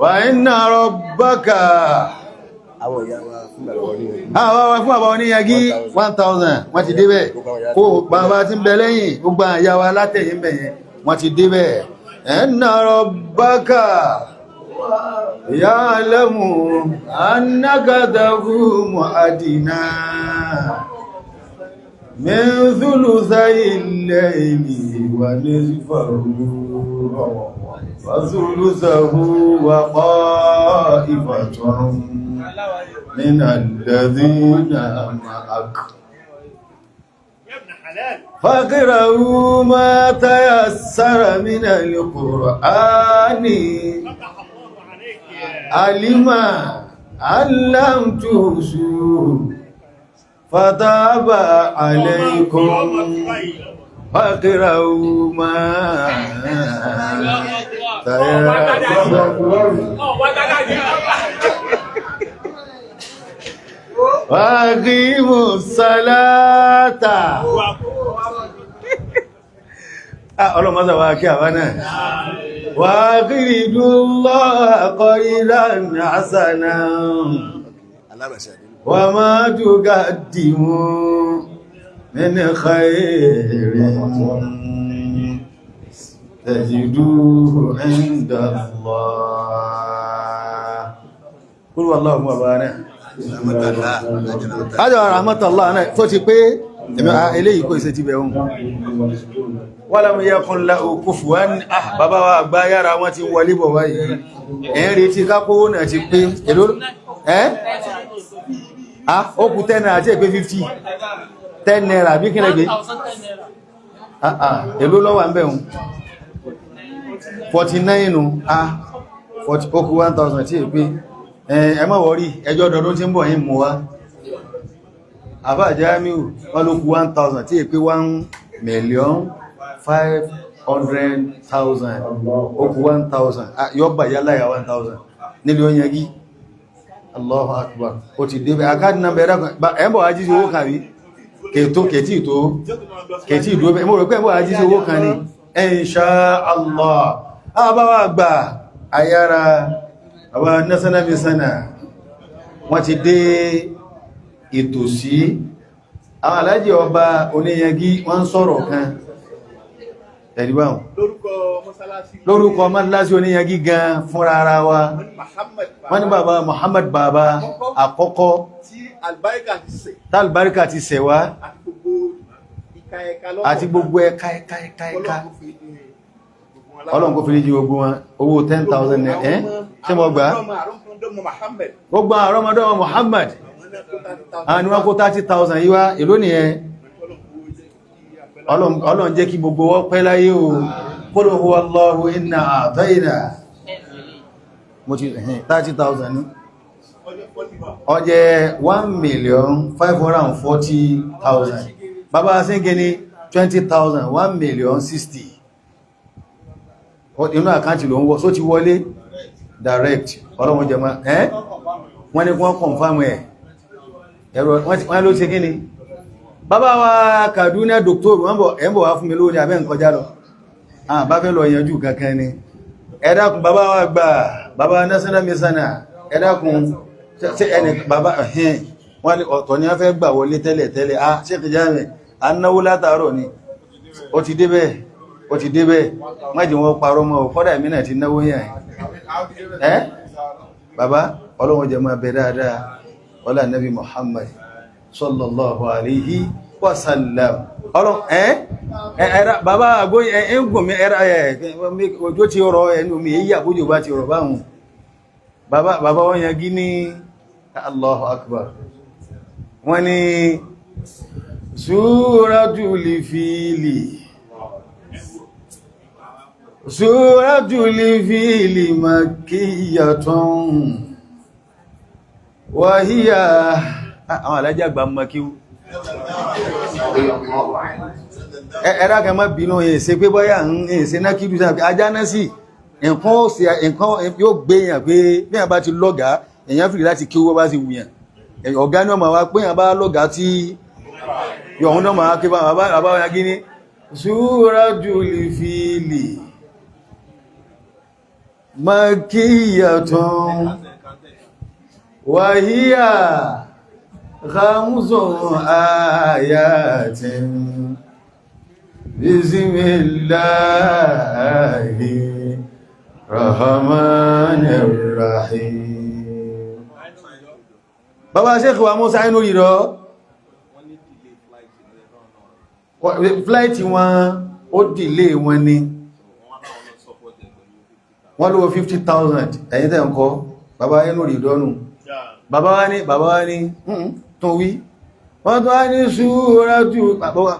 wa inna rabbaka àwọn fún àbá oníyagí 1,000 wọ́n ti débẹ̀ kó bàbá tí ń bẹ lẹ́yìn gbogbo àyàwó alátẹ̀yìn bẹ̀yẹn wọ́n ti débẹ̀ inna rabbaka ya'lamu annaka taqumu adna min thuluthayi al-layli wa nisfahu wa thuluthahu wa qa'ifatun من الذين معك فاقرؤوا ما تيسر من القرآن علم أن لم تحصوا فتاب عليكم فاقرؤوا ما Wàgímù sálátà. Ọlọ́mọ́sà wà kí àwá náà. Wàgírídú lọ́ọ̀kọ́ ìlànà àsànà. Wà máa dùgá dìmú nínú khairin. Tajiduhu inda Allah. Kúrò Allahumma bàbá Ajọ́ rahmatullah náà tó ti pé eléyìí kò ìṣẹ́ ti bẹ̀ ohun. Walam yakun lahu kufuwan bàbá wa àgbà yára wọ́n ti wọlé bọ̀ wáyìí. Ẹ̀rin tí kápó náà ti pé èlò ó kù 10 naira àti èpé 50 10 naira bí kílẹ̀ gbé èlò lọ́wà ń bẹ̀ ohun 49 nù ó kù 1,000 tí èpé ẹ má wọ́rí ẹjọ́ ọdọọdún tí ń bọ̀ yí mú wá àbá Jamiu wọ́n ló kú 1,000 tí è pé 1,500,000 ó kú 1,000 yọ́ bà yá láyà 1,000 nílé oúnjẹ gí Allahu Akbar ó ti débẹ̀ àkáàdì náà bẹ̀rẹ̀ ẹ̀bọ̀ ajíṣẹ́ owó kàrí kètí ìdó bẹ́ mo rò pé mọ́ àjíṣẹ́ owó kan ní insha Allah àbáwà gbà ayára àwà násánàbí sánà wọ́n ti dé ìtòsí àwọn alájì ọba oníyẹgí wọ́n ń sọ̀rọ̀ kan ẹ̀dìbáhùn lórúkọ mọ́sálásí oníyẹgí gan fúnra ara wa wọ́n ní bàbá Muhammad bàbá àkọ́kọ́ tí albarika ti sẹ̀ wá àti gbogbo ẹ̀ka ọlọ́run kó fi ríjí gbogbo wọn owó 10,000 naira tí mo gbà gbogbo àrọ́mọdọ́mọ Muhammad àwọn wọ́n kó 30,000 yíwá èló nìyẹn ọlọ́run jẹ́ kí gbogbo wọ́n pẹ́ láyé o qul huwa Allahu inna a'tayna mo ti 30,000 ní ọjẹ́ 1,540,000 bàbá sínkẹ́ ní 20,000 1,060,000 inú àkáǹtì ló ń wọ́ só ti wọlé direct ọlọ́run jẹ́ máa wọ́n ní kí wọ́n confirm ẹ̀ ẹ̀rọ wọ́n ló ṣe kí ni bàbá wa Kaduna doctor ẹ̀mbọ̀ wá fún mi lórí abẹ́ nkọjá lọ bá fẹ́ lọ yanjú kankan ni ẹ dákun bàbá wa gbà bàbá national misana ẹ dákun ṣe ẹni bàbá wọ́n ní ọ̀tọ̀ ni wọ́n fẹ́ gbà wọlé tẹ́lẹ̀ ṣe kìí jáàmì a náwó látàárọ̀ ni ó ti débẹ̀ májì wọn parọ́ mọ́ kọ́dà ìmìnà ti náwó yàn bàbá ọlọ́run jẹ máa bẹ dáadáa ọlá nabi Muhammad sallallahu alaihi wasallam bàbá àgbóyí ẹgbùn mi ojú ti rọ ẹnu mi èyí àbójò bá ti rọ báhùn bàbá wọ́n yẹn gí ní Allahu akbar wọ́n ní Suratul Fili makkiyatun wa hiya àwọn alájá àgbà mọ́kíw ẹ̀rá kẹ má bínú ẹ̀ẹ́sẹ́ pé bọ́yá ẹ̀ẹ́sẹ́ náà kí dúsá ajá náà sí nǹkan yóò gbé èèyàn pé bí a bá ti lọ́gá èèyàn fìrí láti kí owó bá ti wùyàn ọ̀gá náà ma wá pé èèyàn bá lọ́gá tí yọ̀hún náà ma wá kí bàbá wọn gíní Suratul Fili makkiyatun wa hiya khamsu ayatin bismillahir rahmanir rahim bàbá Sheikh wa Musa inú rírọ flight wọn ó dìlé wọn ni wọ́n lówó 50,000 ẹ̀yìn tẹ́ ǹkọ́ bàbá inú rírọ́nù bàbá wá ní tó wí wọ́n tó wá ní Súratù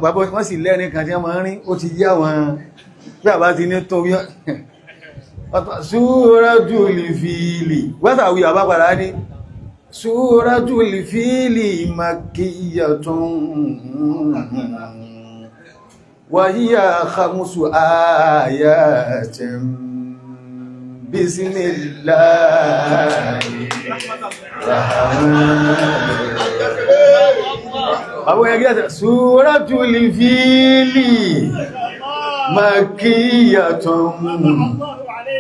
bàbá wọ́n sì lẹ́rin kan tí wọ́n máa ń rí ó ti yá wọn bí àbá ti ní tó wí Súratul Fili wẹ́sàwí àbá padà ní Súratul Fili makkiyatun wa hiya khamsu ayatin bismillahirrahmanirrahim Súratul Fili makkiyatun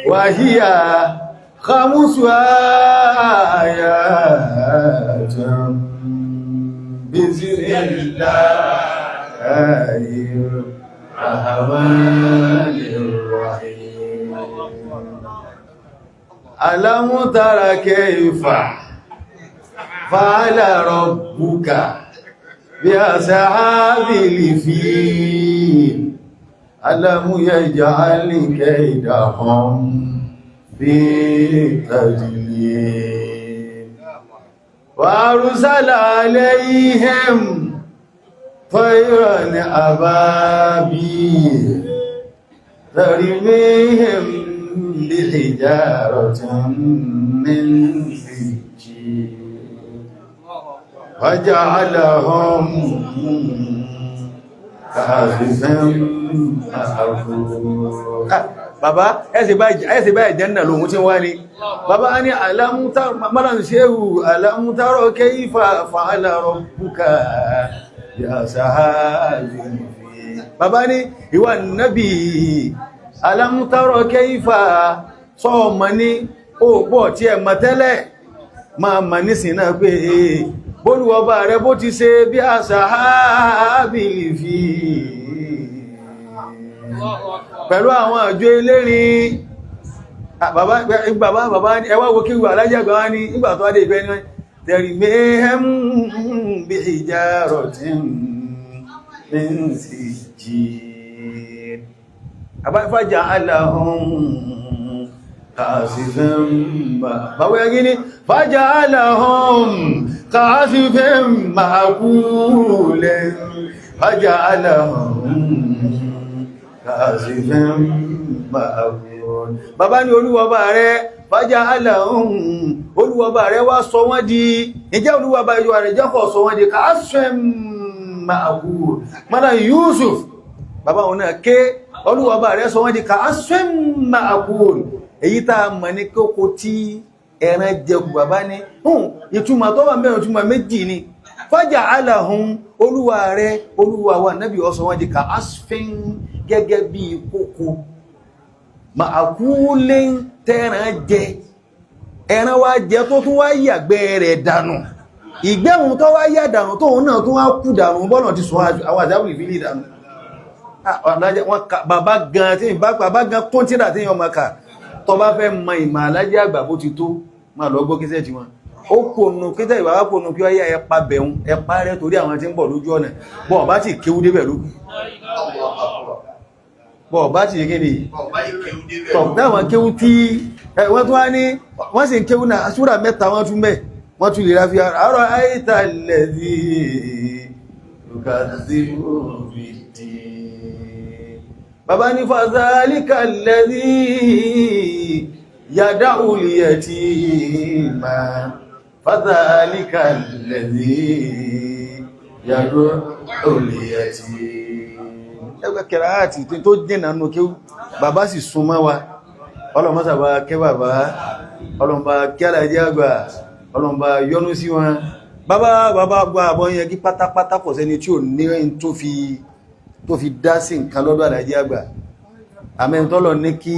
wa hiya khamsu ayatin bismillahirrahmanirrahim Alam tara kayfa fa'ala rabbuka bi ashabil fil alam yaj'al kaydahum fi tadlil wa arsala alayhim tayran ababil tarmihim بحجارة من سجيل وجعلهم كعصف مأكول bàbá ẹ̀sì bá ìjẹ́nà lòun tí wá ní bàbá ní alamútárọ̀ kayfa fa'ala rabbuka ya sahabi bàbá ní ìwà nábì alam tara kayfa sọ ọmọ ní ó pọ̀ tí ẹ mọ̀ tẹ́lẹ̀ máa mọ̀ nísìn náà pé bólúwọba rẹ bó ti ṣe bí a sahabi fi pẹ̀lú àwọn àjò elérin bàbá ẹwà wo kí wà alájàgbà wá ní ìgbà tó wádé ìbẹ́ ní tẹ̀rì mẹ́hẹ́m bí hijaratin min sijjin faja'alahum kasifan báwọ́ yẹ gíní faja'alahum kasifan ma'kulan faja'alahum kasifan ma'kulan bàbá ní olúwọba rẹ̀ faja'alahum olúwọba rẹ̀ wá sọ wọ́n di ìjẹ́ olúwọba ìjọ rẹ̀ jẹ́ kọ̀ sọ wọ́n di kasifan ma'kulan mọ́nà Yusuf bàbá wọn náà ké olúwọba rẹ̀ sọ wọ́n di kasifan ma'kulan èyí tá a mọ̀ ní kókó tí ẹran jẹkù bàbá ní ìtumọ̀ tó wà mẹ́rin ìtumọ̀ méjì ni faja'alahum olúwa rẹ̀ olúwa wa nábì ó sọ wọ́n di kasifan gẹ́gẹ́ bí kókó ma'kulan tẹ́ran jẹ ẹran wá jẹ tó tún wá yàgbẹ́ rẹ̀ dànù ìgbẹ́hùn tó wá yà dànù tóun náà tún wá kú dànù bọ́nà ti sọ àwọn àjábù ìfìlì dànù bàbá gan tó ń tíra tí yọ maka tó bá fẹ́ mọ ìmọ̀ alájẹ́ àgbà bó ti tó máa lọ gbọ́ kíṣẹ́ ti wọn ó kònú kíṣẹ́ ìwà wá kònú kí ó yá ẹpa bẹ̀un ẹpa rẹ̀ torí àwọn tí ń bọ̀ lójú ọ̀nà bọ́ bá ti kéwú débẹ̀ lókù bọ́ bá ti yé ní tọ̀gbọ́n kéwú tí wọ́n tún wá ní wọ́n sì ń kéwú náà súrà mẹ́ta wọ́n tún mẹ́ wọ́n tún lè ráfí àárọ̀ àìta lẹ́dí bàbá ní fàzálíkà lẹ́dí yàdá olìyẹ̀ tí ma fàzálíkà lẹ́dí yàdá olìyẹ̀ tí ẹgbẹ́ kẹrà àti tó jìnà nù kí bàbá sì súnmọ́ wa ọlọ́mọ́sàbá kẹ́ bàbá ọlọ́mọba kí alájẹ́ àgbà ọlọ́mọba yọ́nú sí wọn bàbá gba àbọ̀ yẹn kí pátápátá kò sẹ́ni tí ò ní ẹ̀yìn tó fi dá sí nǹkan lọ́dọ̀ alájẹ́ àgbà àmẹ́ntọ́lọ̀ ní kí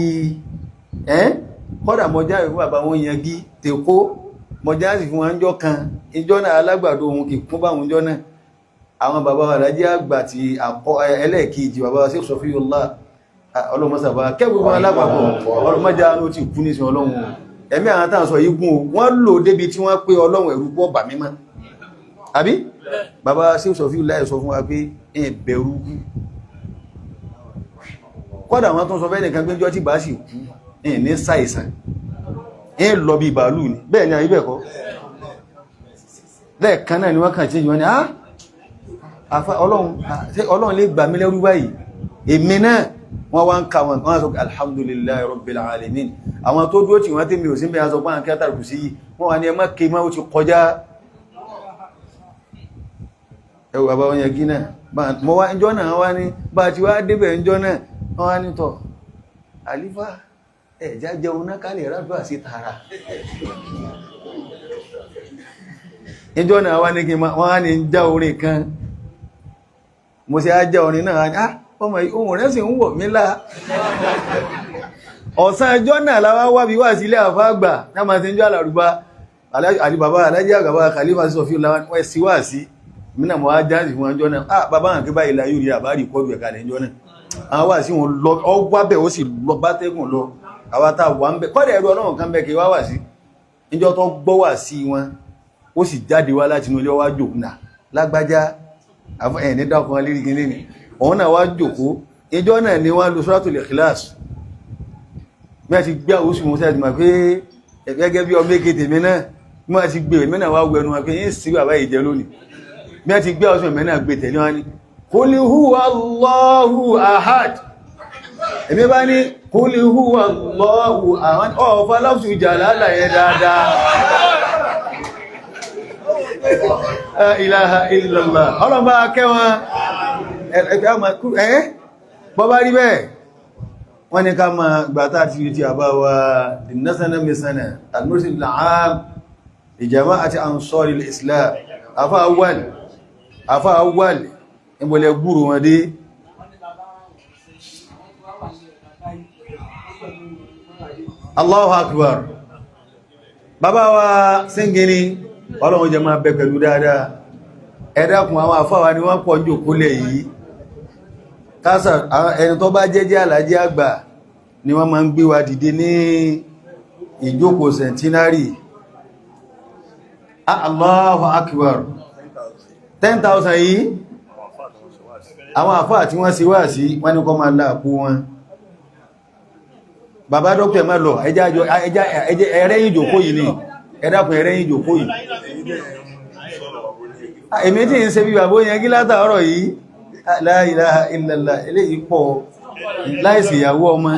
kọ́dà mọjá ìfún bàbá wọn yẹn gí tèkó mọjá sì fún wọn jọ kan ìjọ náà alágbàdo ohun kì kún bá wọn jọ náà àwọn bàbá alájẹ́ àgbà ti ẹlẹ́ẹ̀kejì bàbá sí Sọfíyùllá ọlọ́mọsàbá kẹ́gbogbo alápapọ̀ ọlọ́mọjá ló ti kú nísìn ọlọ́run ẹ̀mí àwọn tàà sọ igun wọ́n lò débi tí wọ́n pé ọlọ́run ẹ̀rù pọ̀ bà mímọ́ àbí bàbá sí Sọfíyùllá sọ fún wa pé ẹ̀ bẹ̀rù kọ́dà wọn tún sọ fẹ́ nìkan gbẹ́jọ́ tí bá sì kú ẹ̀ ní ṣàìsàn ẹ̀ lọ bí bàálù ni bẹ́ẹ̀ ni àyíbẹ̀kọ́ lẹ́ẹ̀kan náà ni wọ́n kàn tí wọ́n ni ọlọ́run lè gbà mí lẹ́rú báyìí èmi náà wọ́n wá ń ka wọn sọ alhamdulillahi rabbil alamin àwọn tó dúró tí wọ́n tí mi ò sí mẹ́ra sọ pán kí átàrùkù sí yìí wọ́n wá ní ẹmọ́ kí máa ó ti kọjá ẹwà bá wọn yẹ gí náà mọ́ wá ìjọ náà wá ní bá ti wá débẹ̀ ìjọ náà wọ́n wá ní tọ́ àlífà ẹ̀já jẹun náà ká lè rádùá sí tààrà ìjọ náà wá ní kí wọ́n wá ní já orin kan mo sì á já orin náà ọmọ ohun rẹ̀ sì ń wọ̀ mí láà ọ̀sán ẹjọ́ náà láwá wábí wà sílé àfáàgbà náà máa ti ń jọ àlàrúgbá àdìbàbá alájẹ́ àgbàbá Khalifa Sọfíyùllá wọ́n sí wà sí mínà mọ́ ajáàzì fún ọjọ́ náà bàbá hàn kí bá ilẹ̀ yóò rí àbárí kọ́dù ẹ̀ka lẹ́jọ́ náà àwọn wà sí wọn lọ ọgbábẹ̀ ó sì lọ bá tẹ́gùn lọ àwátá wà ń bẹ kọ́dẹ̀ ẹ̀rọ ọlọ́run kan bẹ kí wá wà sí níjọ́ tó gbọ́ wà sí wọn ó sì jáde wá láti inú ilé wá jòkúnà lágbájá ẹ̀ ní dákan lérí kí ní òun náà wá jòkó ìjọ́ náà ni wọ́n lo Suratul Ikhlas bí a ti gbé àwọ́sù mọ́ sí àjùmọ̀ pé gẹ́gẹ́ bí ọmọ èké tèmi náà bí a ti gbé èmi náà wá wẹnu wọn pé yí sí bàbá ìjẹ lónìí bí a ti gbé àwọ́sù mẹ́ náà gbé tẹ̀lé wọn ni Qul huwa Allahu ahad èmi bá ní Qul huwa Allahu ahad ọ̀fà láwùsù jàlálà yẹ dáadáa ilaha illallah ọlọ́mbà kẹwọn bọ́bá rí bẹ́ẹ̀ wọ́n ní ká máa gbàtà àti ìrìtì àbáwa dìnnásánà mẹ́sánà al-murshid al-aam li jama'ati ansar al-islam afá awwal àfá awwal ìbọ̀lẹ̀ gbúrò wọn dé Allahu akbar bàbá wa Síngini ọlọ́run jẹ máa bẹ pẹ̀lú dáadáa ẹ dákun àwọn àfáwà ni wọ́n pọ̀ ń jòkólẹ̀ yìí kásà ẹni tó bá jẹ́jẹ́ alájẹ́ àgbà ni wọ́n máa ń gbé wa dìde ní ìjókòó centenary Allahu akbar 10,000 yìí àwọn àfáà tí wọ́n sì wá sí wọ́n ní kọ́ máa láàpù wọn bàbá dókítà má lọ ẹ̀rẹ́yìn ìjòkó yìí ni ẹ dákun ẹ̀rẹ́yìn ìjòkó yìí èmi tí ń ṣe bí bàbá yẹn gí látàárọ̀ yìí la ilaha illallah eléyìí pọ̀ láìsí ìyàwó ọmọ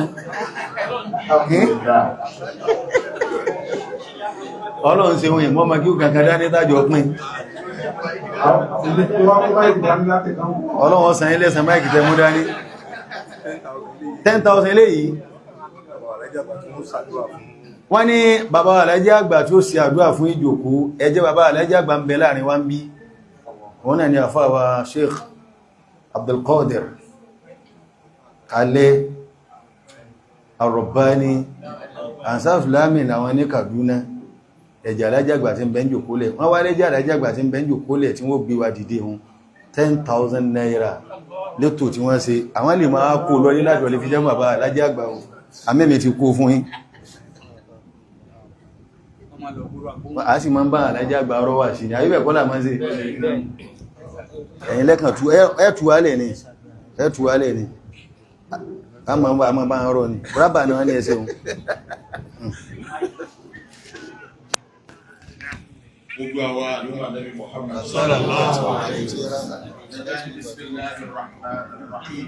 ọlọ́run ṣe wọn ìmọ́ ọmọ kí ó kankadá ní tàjọ pín ọlọ́run sàn ilẹ̀ sàn máìkì tẹ mú dání 10,000 eléyìí wọ́n ní bàbá alájẹ́ àgbà tí ó ṣe àdúrà fún ìjòkó ẹjẹ́ bàbá alájẹ́ àgbà ń bẹ láàrin wá ń bí wọ́n náà ni àfáwà Sheikh Abdulqadir Kalẹ́ Ar-Rabbani Ansar Islami àwọn ní Kaduna ẹjẹ́ alájẹ́ àgbà tí ń bẹ ń jòkólẹ̀ wọ́n wá lẹ́jẹ́ alájẹ́ àgbà tí ń bẹ ń jòkólẹ̀ tí wọ́n gbé wa dìde hun 10,000 naira létò tí wọ́n ṣe àwọn lè máa kó lọ ní láti wọlé fi jẹ́ bàbá alájẹ́ àgbà hun àmẹ́mẹ́ ti kó fún yín a sì máa ń bá alájẹ́ àgbà ọ̀rọ̀ wà sí ní àyíbẹ̀ kọ́lá máa ń ṣe ẹ̀yìn lẹ́kàn ẹ̀tùwálẹ̀ ni a máa bá ọ̀rọ̀ ni rábà náà ní ẹsẹ̀ ohun gbogbo àwa àlúmà Ànábì Muhammad sallallahu alaihi wasallam bismillahir rahmanir rahim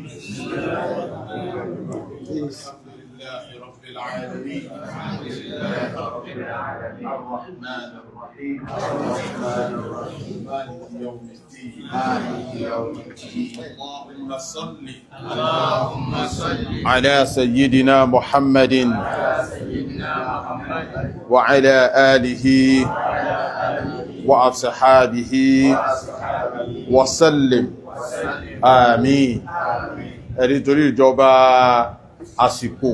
alhamdulillahi rabbil alamin arrahmanir rahim maliki yawmiddin allahumma salli ala sayyidina muhammadin wa ala alihi وأصحابه وسلم آمين ẹ̀rí torí ìjọba àsìkò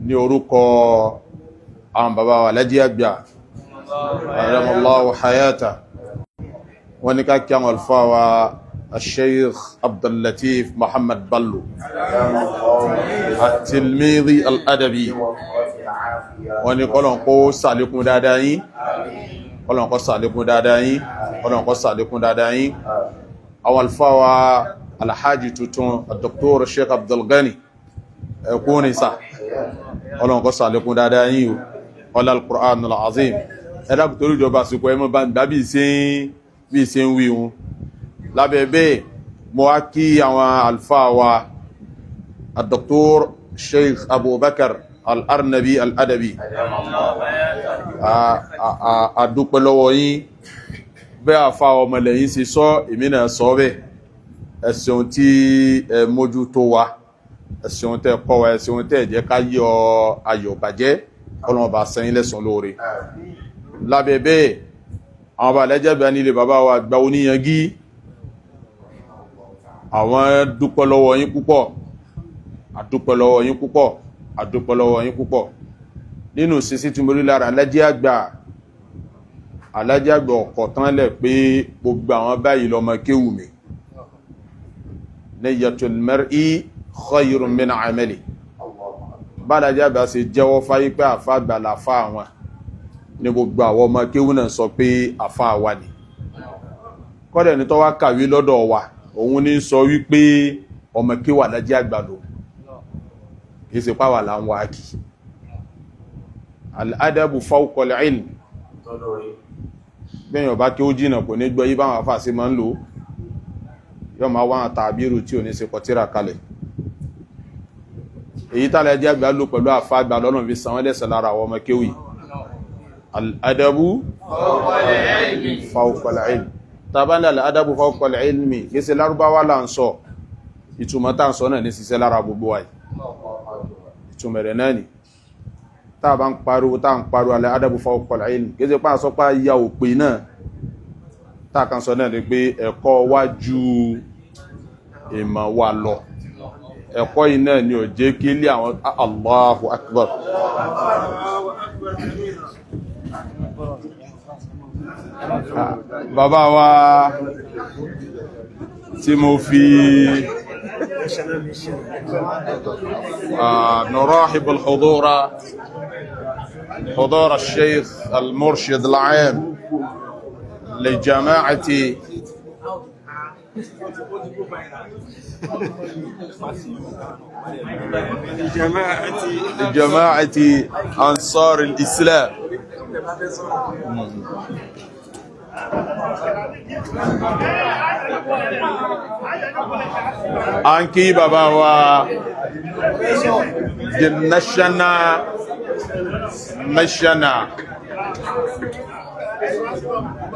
ní orúkọ àwọn bàbá wa Alhaji àgbà adamallahu hayata wọ́n ní ká kí àwọn alfa wa Sheikh Abdul Latif Muhammad Bello at-Tilmidhi al-Adabi wọ́n ní kọ́lọ̀n kó sàlékún dáadáa yín kọ́lọ̀n kó sàlékún dáadáa yín kọ́lọ̀n kó sàlékún dáadáa yín àwọn alfa wa alhaji tuntun Dr. Sheikh Abdul Ghani ẹkùnrin sá kọ́lọ̀n kó sàlékún dáadáa yín ọlá al-Qur'an al-Azim ẹ̀dá torí ìjọba àsìkò ẹmọ bá ń dá bí ìṣe ń wí wọn lábẹ́bẹ́ mo wá kí àwọn alfa wa Dr. Sheikh Abubakar Al-Arnabi Al-Adabi àdúpẹ́ lọ́wọ́ yín bẹ́ àfá ọmọlẹ̀yìn sí sọ ìmìnà sọ bẹ́ ẹ̀sùn tí ẹ mójú tó wa ẹ̀sùn tẹ́ kọ́ wa ẹ̀sùn tẹ́ jẹ́ ká yọ ayọ̀ bàjẹ́ ọlọ́mọba sẹ́yìn lẹ́sùn lóore lábẹ́bẹ́ àwọn bá lẹ́jẹ́bẹ̀ nílé bàbá wa gba oníyangí àwọn dúpẹ́ lọ́wọ́ yín púpọ̀ àdúpẹ́ lọ́wọ́ yín púpọ̀ àdúpẹ́ lọ́wọ́ yín púpọ̀ nínú sísí tí mo rí lára Alhaji àgbà ọ̀kọ̀ tán lẹ̀ pé gbogbo àwọn báyìí lọ́mọ kéwù mi niyyatul mar'i khayrun min 'amali bá Alhaji àgbà ṣe jẹ́wọ́ fáyé pé àfá àgbà làfá àwọn ní gbogbo àwọn ọmọ kéwù náà sọ pé àfá wa ni kọ́dẹ̀ ní tó wá kàwé lọ́dọ̀ wa òun ní sọ wípé ọmọ kéwù Alhaji àgbà lò kìí ṣe pàwà là ń wá kì al-adabu fawqa al-ilm bẹ́yàn ọba kí ó jìnà kò ní gbọ́ yí báwọn afá sí máa ń lò yọ ma wá tàbírù tí ò ní ṣe kọtíra kalẹ̀ èyí tààlẹ̀ Alhaji àgbà lò pẹ̀lú àfá àgbà lọ́nà fi san ẹlẹ́sẹ̀ lára àwọn ọmọ kéwì al-adabu fawqa al-ilm tàbálẹ̀ al-adabu fawqa al-ilmi kìí ṣe lárúbáwá là ń sọ ìtumọ̀ tá ń sọ náà ní ṣiṣẹ́ lára gbogbo wa ìtumẹ̀rẹ̀ náà ni táà bá ń pariwo táà ń pariwo al-adabu fawqa al-ilm gẹ́gẹ́ pàá sọ pá ya òpè náà tá kan sọ náà ni pé ẹ̀kọ́ wá ju ìmọ̀ wa lọ ẹ̀kọ́ yìí náà ni ó jẹ́ kí ilé àwọn Allahu Akbar bàbá wa tí mo fi نرحب حضور الشيخ المرشد العام لجماعة أنصار الإسلام Anki baba wa the national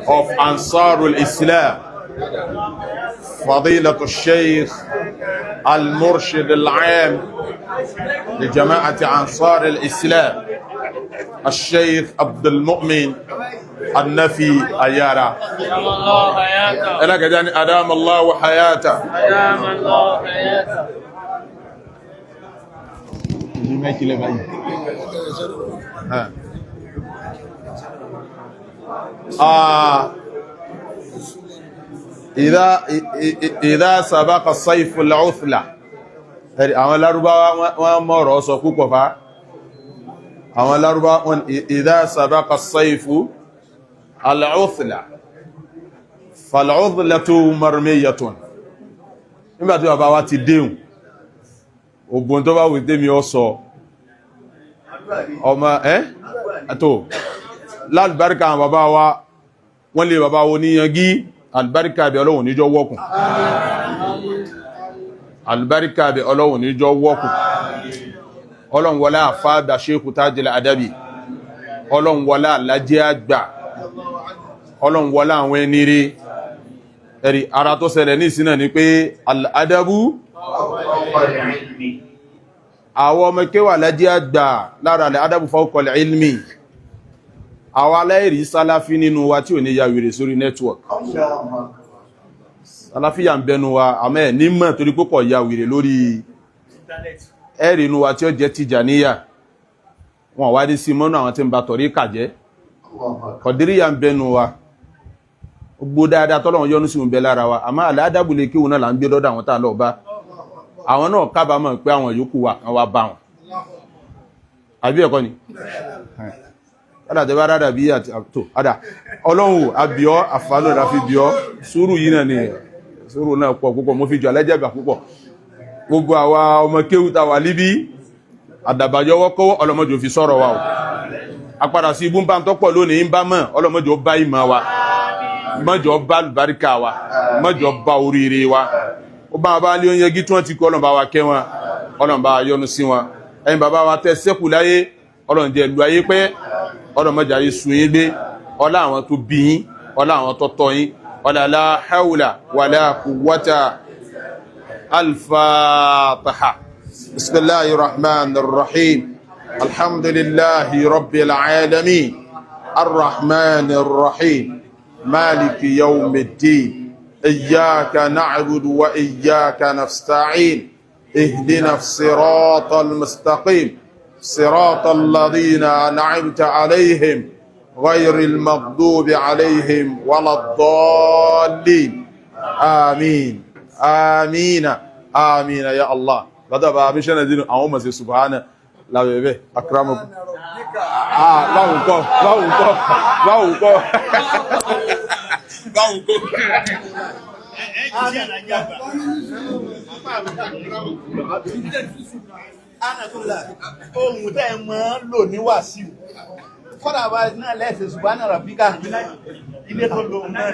of Ansarul Islam فضيلة الشيخ المرشد العام لجماعة أنصار الإسلام الشيخ عبد المؤمن النفي أيارا الله حياته أنا كجاني أدام الله حياته أدام الله حياته إذا سبق الصيف العثلة àwọn Lárúbáwá wọ́n mọ̀rọ̀ sọ púpọ̀ fa àwọn Lárúbáwá wọ́n إذا سبق الصيف العثلة فالعثلة مرمية nígbàtí bàbá wa ti déhùn ogun tó bá wù tèmi ó sọ ọmọ àtò lálùbáríkà àwọn bàbá wa wọ́n lè bàbá wo níyangí àlùbáríkà bí Ọlọ́hun níjọ́ wọ́kùn àlùbáríkà bí Ọlọ́hun níjọ́ wọ́kùn Ọlọ́hun wọlá àfáàdà Sheikhu Tajil Adabi Ọlọ́hun wọlá alájẹ́ àgbà Ọlọ́hun wọlá àwọn ẹni rí ẹ̀rí ara tó ṣẹlẹ̀ ní ìsìnà ni pé al-adabu àwọn ọmọ kéwà alájẹ́ àgbà lára al-adabu fawqa al-ilmi àwọn aláìrí sálàfí nínú wa tí ò ní ya wèrè sórí network sálàfí yà ń bẹnu wa àmẹ́ nímọ̀ torí púpọ̀ ya wèrè lórí ẹ̀rí inú wa tí ó jẹ́ Tìjàníyà wọn wá dé sí mọ́nà àwọn tí ń ba tọ̀rí kàjẹ́ Kọ̀díríyà ń bẹnu wa gbogbo dáadáa tọ́lọ́run yọ́nú sí ń bẹ lára wa àmọ́ àládàbù lè kíwò náà là ń gbé lọ́dọ̀ àwọn tàà lọ bá àwọn náà kábàámọ̀ pé àwọn yòókù wà kan wá bá wọn àbí ẹ̀kọ́ ni ọ̀dà tẹ́ bá rádà bí àtò ọ̀dà ọlọ́run àbíọ́ àfàlọ́ ìdáfi bíọ́ sùúrù yìí náà ni sùúrù náà pọ̀ púpọ̀ mo fi jọ alẹ́jẹ̀gbà púpọ̀ gbogbo àwa ọmọ kéwù ta wà líbí àdàbàjọwọ́ kọ́wọ́ ọlọ́mọjò fi sọ̀rọ̀ wa o apadà sí ibú ń bá ń tọ́pọ̀ lónìí ń bá mọ̀ ọlọ́mọjò bá ìmọ̀ wa mọ́jọ bá lùbáríkà wa mọ́jọ bá oríire wa ó bá bá lé oúnjẹ gí tí wọ́n ti kọ́ ọlọ́mbà wa kẹ́ wọn ọlọ́mbà yọ́nú sí wọn ẹ̀yin bàbá wa tẹ́ sẹ́kù láyé ọlọ́njẹ́ ìlú ayé pẹ́ ọlọ́mọjà yìí sùn yín gbé ọlá àwọn tó bí yín ọlá àwọn tó tọ́ yín ọlá la hawla wala quwwata al-Fatiha bismillahir rahmanir rahim alhamdulillahi rabbil alamin arrahmanir rahim مالك يوم الدين إياك نعبد وإياك نستعين اهدنا الصراط المستقيم صراط الذين أنعمت عليهم غير المغضوب عليهم ولا الضالين آمين آمين آمين يا الله بدأ بابشنا دين أعوم سبحانه لا بيبي أكرمكم báwùkọ́ ohun tẹ́ mọ́ lò ní wàsíù kọ́nà bá náà lẹ́ẹ̀sẹ̀ ṣùgbọ́n náà ràbíkà ilé tó lò náà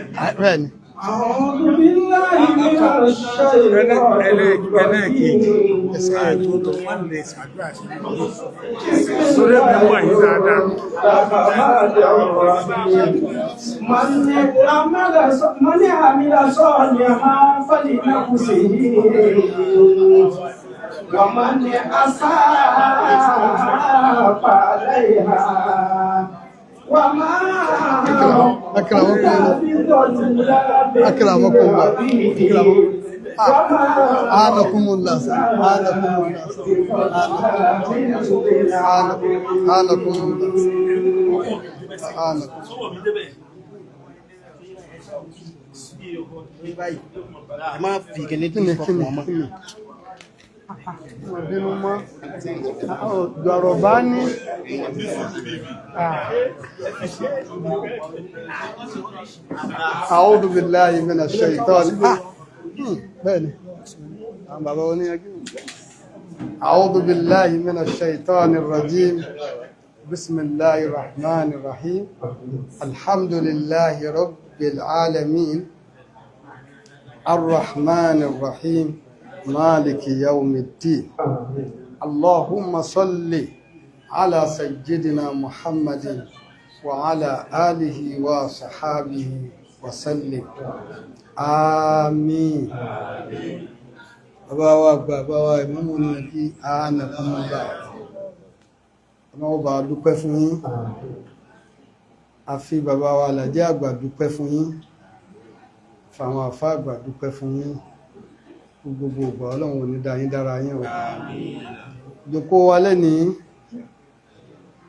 ومن أصاب عليها أكرمكم الله آنكم الله Jarobani أعوذ بالله من الشيطان أعوذ بالله من الشيطان الرجيم بسم الله الرحمن الرحيم الحمد لله رب العالمين الرحمن الرحيم مالك يوم الدين اللهم صل على سيدنا محمد وعلى آله وصحابه وسلم آمين bàbá wa gbà bàbá wa ìmọ̀mù ní kí àánà fún ọba ọmọ ọba dúpẹ́ fún yín àfi bàbá wa Àlàjí àgbà dúpẹ́ fún yín fàwọn àfá àgbà dúpẹ́ fún yín gbogbo ọgbà ọlọ́run ò ní dá yín dára yín o ìjókòó wa lẹ́ni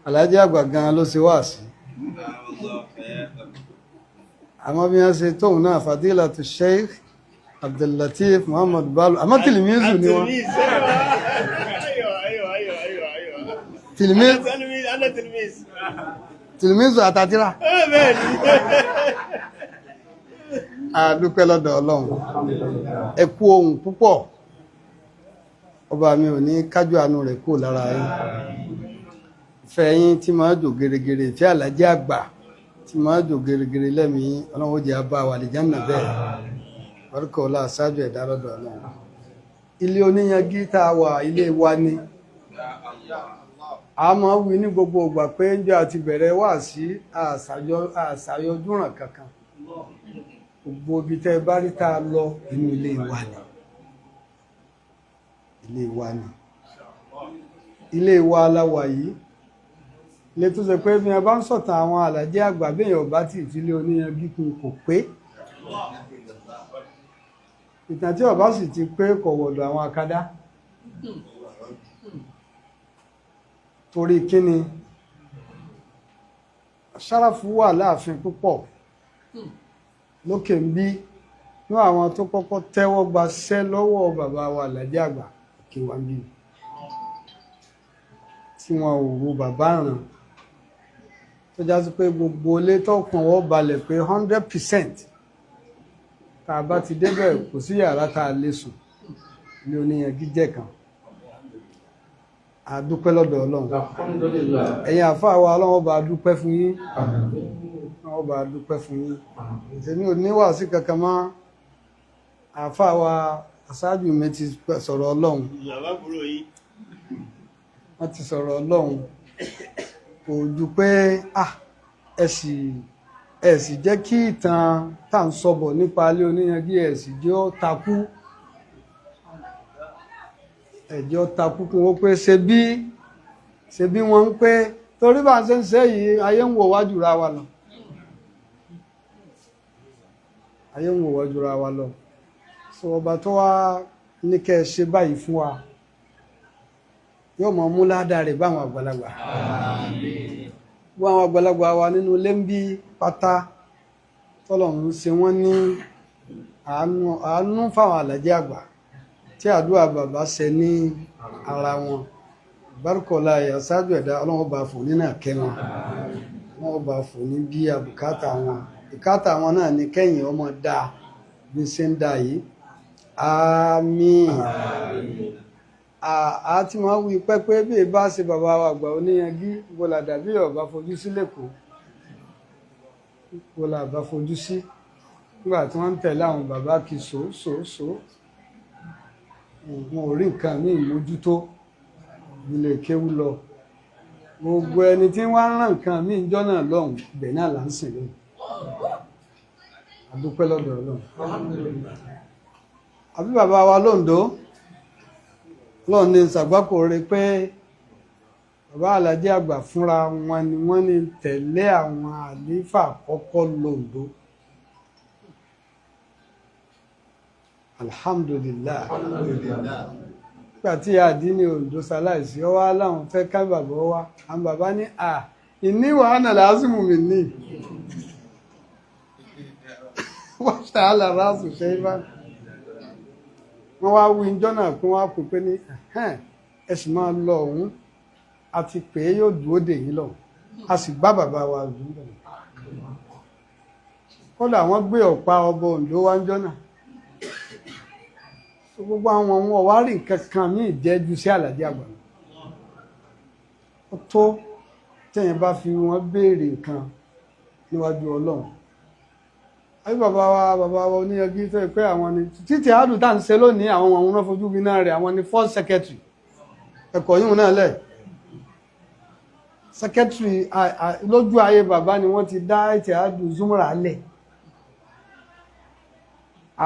Àlàjí àgbà gan ló ṣe wá sí àmọ́ bí wọ́n ṣe tóun náà Fadilatu Sheikh Abdullatif Muhammad Balu àmọ́ tìlìmísù ni wọ́n tìlìmísù àtàtírà àdúpẹ́ lọ́dọ̀ ọlọ́run ẹ kú ohun púpọ̀ ọba mi ò ní kájú àánú rẹ̀ kú lára yín ìfẹ́ yín tí máa jò gèrègèrè ìfẹ́ Àlàjí àgbà tí máa jò gèrègèrè lẹ́mìí ọlọ́run ó jẹ́ abá wà lè jánà bẹ́ẹ̀ orúkọ ọlá àṣáájú ẹ̀dá lọ́dọ̀ náà ilé oníyangí tá a wà ilé wa ni a máa wí ní gbogbo ìgbà pé ń jẹ́ àti bẹ̀rẹ̀ wá sí àṣàyọjúràn kankan gbogbo ibi tẹ́ bá rí tá a lọ inú ilé wa ni ilé wa ni ilé wa aláwà yìí ilé tó ṣe pé bí ẹ bá ń sọ̀tàn àwọn Àlàjí àgbà béèyàn ọba tí ìfilé oníyangí kun kò pé ìtàn tí ọba sì ti pé kọ̀wọ̀dọ̀ àwọn akádá torí kíni Ṣáráfù wà láàfin púpọ̀ lókè ń bí ní àwọn tó kọ́kọ́ tẹ́wọ́ gbaṣẹ́ lọ́wọ́ bàbá wa Àlàjí àgbà kí wá bí tí wọn ò ro bàbá ràn tó já sí pé gbogbo ilé tó kàn wọ́n balẹ̀ pé 100% tá a bá ti débẹ̀ kò sí yàrá tá a lè sùn ilé oníyangí jẹ́ kan a dúpẹ́ lọ́dọ̀ ọlọ́run ẹ̀yin àfáà wa ọlọ́run bá dúpẹ́ fún yín ọlọ́run bá dúpẹ́ fún yín èmi ò ní wàásí kankan mọ́ àfáà wa aṣáájú mi ti sọ̀rọ̀ ọlọ́run wọ́n ti sọ̀rọ̀ ọlọ́run kò ju pé ẹ sì jẹ́ kí ìtàn tá ń sọ̀bọ̀ nípa ilé oníyangí ẹ sì jẹ́ ó takú ẹjọ́ takú kí wọ́n pé ṣe bí wọ́n ń pé torí bá ń ṣe ń ṣe yìí ayé ń wò wájú ra wa lọ ayé ń wò wájú ra wa lọ sọ ọba tó wá ní kẹ́ ẹ ṣe báyìí fún wa yóò mọ̀ mú ládàá rẹ̀ báwọn àgbàlagbà àwọn àgbàlagbà wa nínú ilé ń bí pátá tọ́lọ́run ṣe wọ́n ní àánú fáwọn Àlàjí àgbà tí àdúrà bàbá ṣe ní ara wọn bárúkọlá àṣáájú ẹ̀dá ọlọ́wọ́ bá fò nínú àkẹ́ wọn wọ́n bá fò ní bí àbùkátà wọn bùkátà wọn náà ní kẹ́yìn ọmọ dáa bí ṣe ń dá yìí àmín àti wọ́n wí pẹ́pẹ́ bí bá ṣe bàbá wa àgbà oníyangí gbọ́là dàbí ọ̀bá fojú sí lẹ́kọ̀ọ́ gbọ́là bá fojú sí nígbà tí wọ́n ń tẹ̀lé àwọn bàbá kì sòósòósòó wọn ò rí nǹkan ní ìmójútó ilé kéwú lọ gbogbo ẹni tí wọ́n rán nǹkan ní ìjọ náà lọ́hùn ibẹ̀ náà là ń sìn lóhùn àdúpẹ́ lọ́dọ̀ Ọlọ́run àbí bàbá wa lóńdó lọ́ọ̀ ní ìsàgbákò rẹ pé bàbá alájẹ àgbà fúnra wọn ni wọ́n ní tẹ̀lé àwọn àlífà kọ́kọ́ lòdó alhamdulillah nígbà tí àdínní Oǹdó ṣaláìsí ọwọ́ aláwọn fẹ́ ká bàbá wa àwọn bàbá ní ìní wàhánà làásìmù mi ní wọ́n ṣàálà ráàsù ṣe é bá wọ́n wá wí ìjọ náà kí wọ́n á pè pé ní ẹ̀sìn máa lọ ọ̀hún àti pé yóò dúró dè yín lọ a sì bá bàbá wa dùn lọ kódà wọ́n gbé ọ̀pá ọba Oǹdó wá ń jọ náà gbogbo àwọn ohun ọ̀wárí nǹkan kan ní ìjẹ́jú sí Àlàjí Àgbà ó tó tẹ̀yìn bá fi wọ́n béèrè nǹkan níwájú Ọlọ́run àbí bàbá wa oníyanjú tó yẹ pé àwọn ni títí àádùn tá à ń ṣe lónìí àwọn ọ̀hún náà fojú winá rẹ̀ àwọn ni first secretary ẹ̀kọ́ yìí náà lẹ̀ secretary lójú ayé bàbá ni wọ́n ti dá ètò àádùn zumra lẹ̀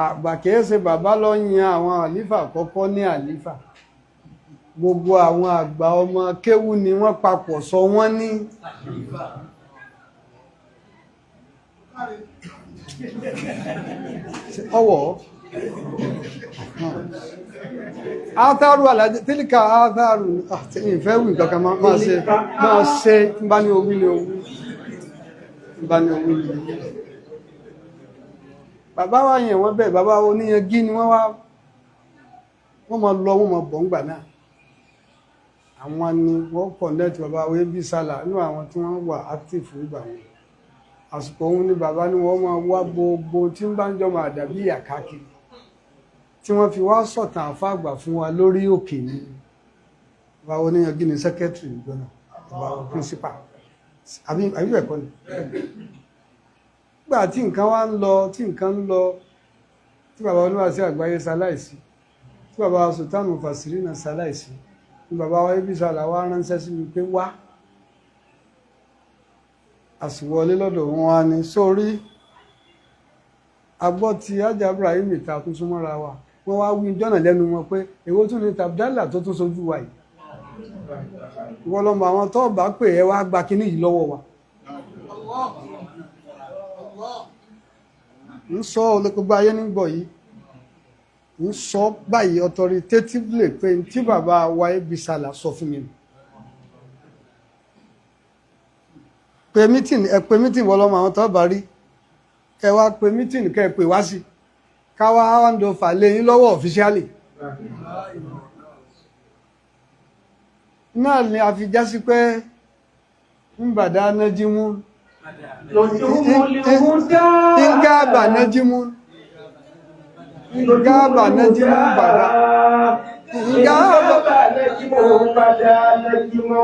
àgbà kìí ṣe bàbá ló yan àwọn àlífà àkọ́kọ́ ní àlífà gbogbo àwọn àgbà ọmọ kéwú ni wọ́n papọ̀ sọ wọ́n ní ọwọ́ átàrù Àlàjí tílíkà átàrù ìfẹ́ wù nǹkan kan máa ṣe bá ní owí ní owí bá ní owí ní owí bàbá wa yẹn wọ́n bẹ̀ bàbá oníyangí ni wọ́n máa lọ wọ́n máa bọ̀ ń gbà náà àwọn ni wọ́n connect bàbá wé bí sálà nínú àwọn tí wọ́n wà active fún ìgbà wọn àsìkò òun ni bàbá ni wọ́n máa wá gbogbo tí ń bá ń jọmọ àdàbí àkákiri tí wọ́n fi wá sọ̀tàn àfàgbà fún wa lórí òkè ní bàbá oníyangí ni secretary ìjọba bàbá principal àbí ẹ̀kọ́ ni nígbà tí nǹkan wá ń lọ tí bàbá oníwàásí àgbáyé ṣaláìsí tí bàbá sultanu fasirina ṣaláìsí ni bàbá wa ibi sàlà wá ránṣẹ́ sí mi pé wá àsìwọlé lọ́dọ̀ wọn wá ní sórí agbọ́ ti Hájà Ibrahim ìta tún súnmọ́ra wa wọ́n wá wí jọ́nà lẹ́nu wọn pé èwo tún ní tàbdálà tó tún sojú wa yìí wọ́n lọ́mọ àwọn tó bá pè ẹ wá gba kinní yìí lọ́wọ́ wa ń sọ olókùgbà ayé nígbọ̀ yìí ń sọ báyìí authoritatively pé tí bàbá wa ibi sàlà sọ fún mi pé mítìn wọ́n lọ́mọ àwọn tó bá rí kẹ wá pé mítìn kẹ pè wá sí káwá hand over lé yín lọ́wọ́ officially náà ni a fi já sí pé ń bàdá nájímú ingaba nájímú ingaba nájímú bàdá ingaba nájímú bàdá nájímú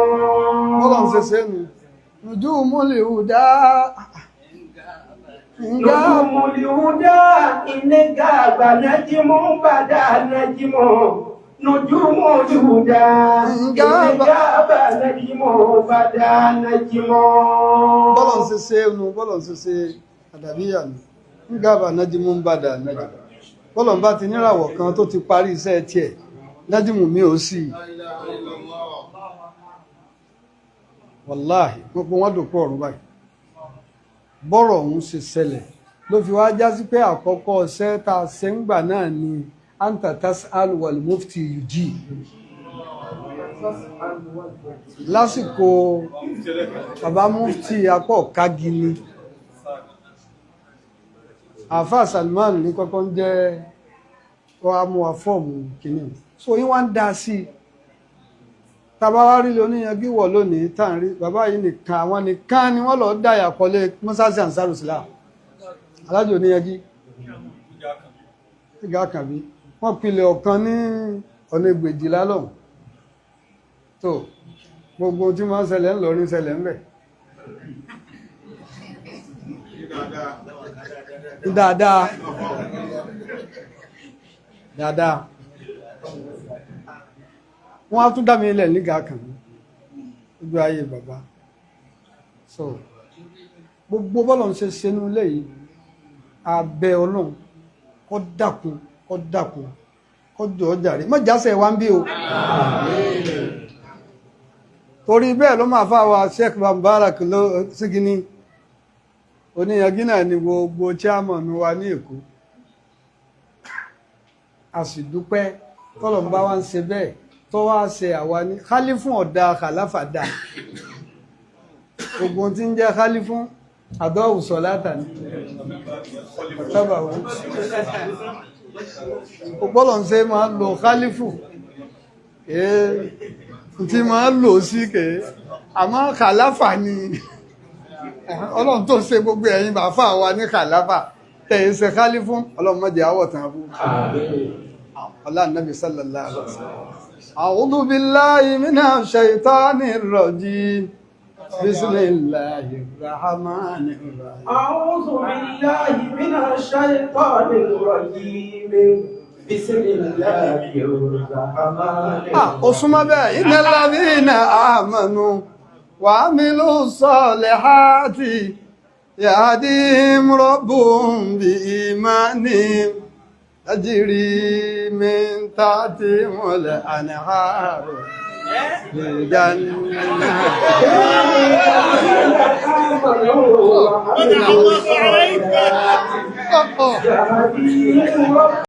ọlọ́run ṣe ṣe nù nujumu lihuda nujumu lihuda ingaba nájímú bàdá nájímú nujumu lihuda ingaba nájímú bàdá nájímú bọ́lọ̀ ṣe ṣe nù bọ́lọ̀ ṣe ṣe àdàbíyà nù ingaba nájímú bàdá nájímú bọ́lọ̀ bá ti níràwọ̀ kan tó ti parí iṣẹ́ tiẹ̀ nájímù mi ò sí wàláhì gbogbo wọn dòpọ̀ ọ̀run báyìí bọ́rọ̀ ọ̀hún ṣe ṣẹlẹ̀ ló fi wá já sí pé àkọ́kọ́ ṣẹ́ tá a ṣe ń gbà náà ni anta tas'al wal mufti yuji lásìkò bàbá mufti apọ̀ kági ni àfáà Salman ní kọ́kọ́ ń jẹ́ wọ́n á mú wa fọ́ọ̀mù kìíní so yín wá ń dá sí i tàbá wá rí lóníyangí wọ̀ lónìí tá à ń rí bàbá yìí nìkan àwọn nìkan ni wọ́n lọ dáyà kọlé mọ́sáàsì Ansarussalam alájò oníyangí ìgá kàbí wọ́n pilẹ̀ ọ̀kan ní ọ̀nà Ẹgbẹ̀jìlá lọ́hùn tó gbogbo tí wọ́n ṣẹlẹ̀ ń lọrin ṣẹlẹ̀ ń bẹ̀ dáadáa wọ́n á tún dá mi ilẹ̀ nígà kan ojú ayé bàbá so gbogbo bọ́lọ̀ ń ṣe ṣenú ilé yìí abẹ́ Ọlọ́run kó dákun kó jọ jàre má jásẹ̀ wá ń bí o torí bẹ́ẹ̀ ló máa fà wá Sheikh Mubarak ló sígini oníyanjú náà ni gbogbo chairman wa ní Èkó a sì dúpẹ́ tọ́lọ̀ ń bá wá ń ṣe bẹ́ẹ̀ tó wá ṣe àwa ní khalifu ọ̀dà khalafa dà gbogbo tí ń jẹ́ khalifu àdọ́wù sọ̀látà ní ọ̀tọ́bà wọn ọgbọ́lọ̀ ń ṣe máa lò khalifu tí máa lò sí kèé àmọ́ khalafa ni ọlọ́run tó ṣe gbogbo ẹ̀yin bàfà wa ní khalafa tẹ̀yìn ṣe khalifu ọlọ́run má jẹ́ àwọ̀ tàn fún ọlọ́run Nabi sallallahu alaihi wasallam. A'udhu billahi minash shaitanir rajim. Bismillahir rahmanir rahim. A'udhu billahi minash shaitanir rajim. Bismillahir rahmanir rahim. Ó súnmọ́ bẹ́ẹ̀, innal ladhina amanu wa amilus salihati yahdihim rabbuhum bi imanihim tajri min tahtihimul anhar fi jannatin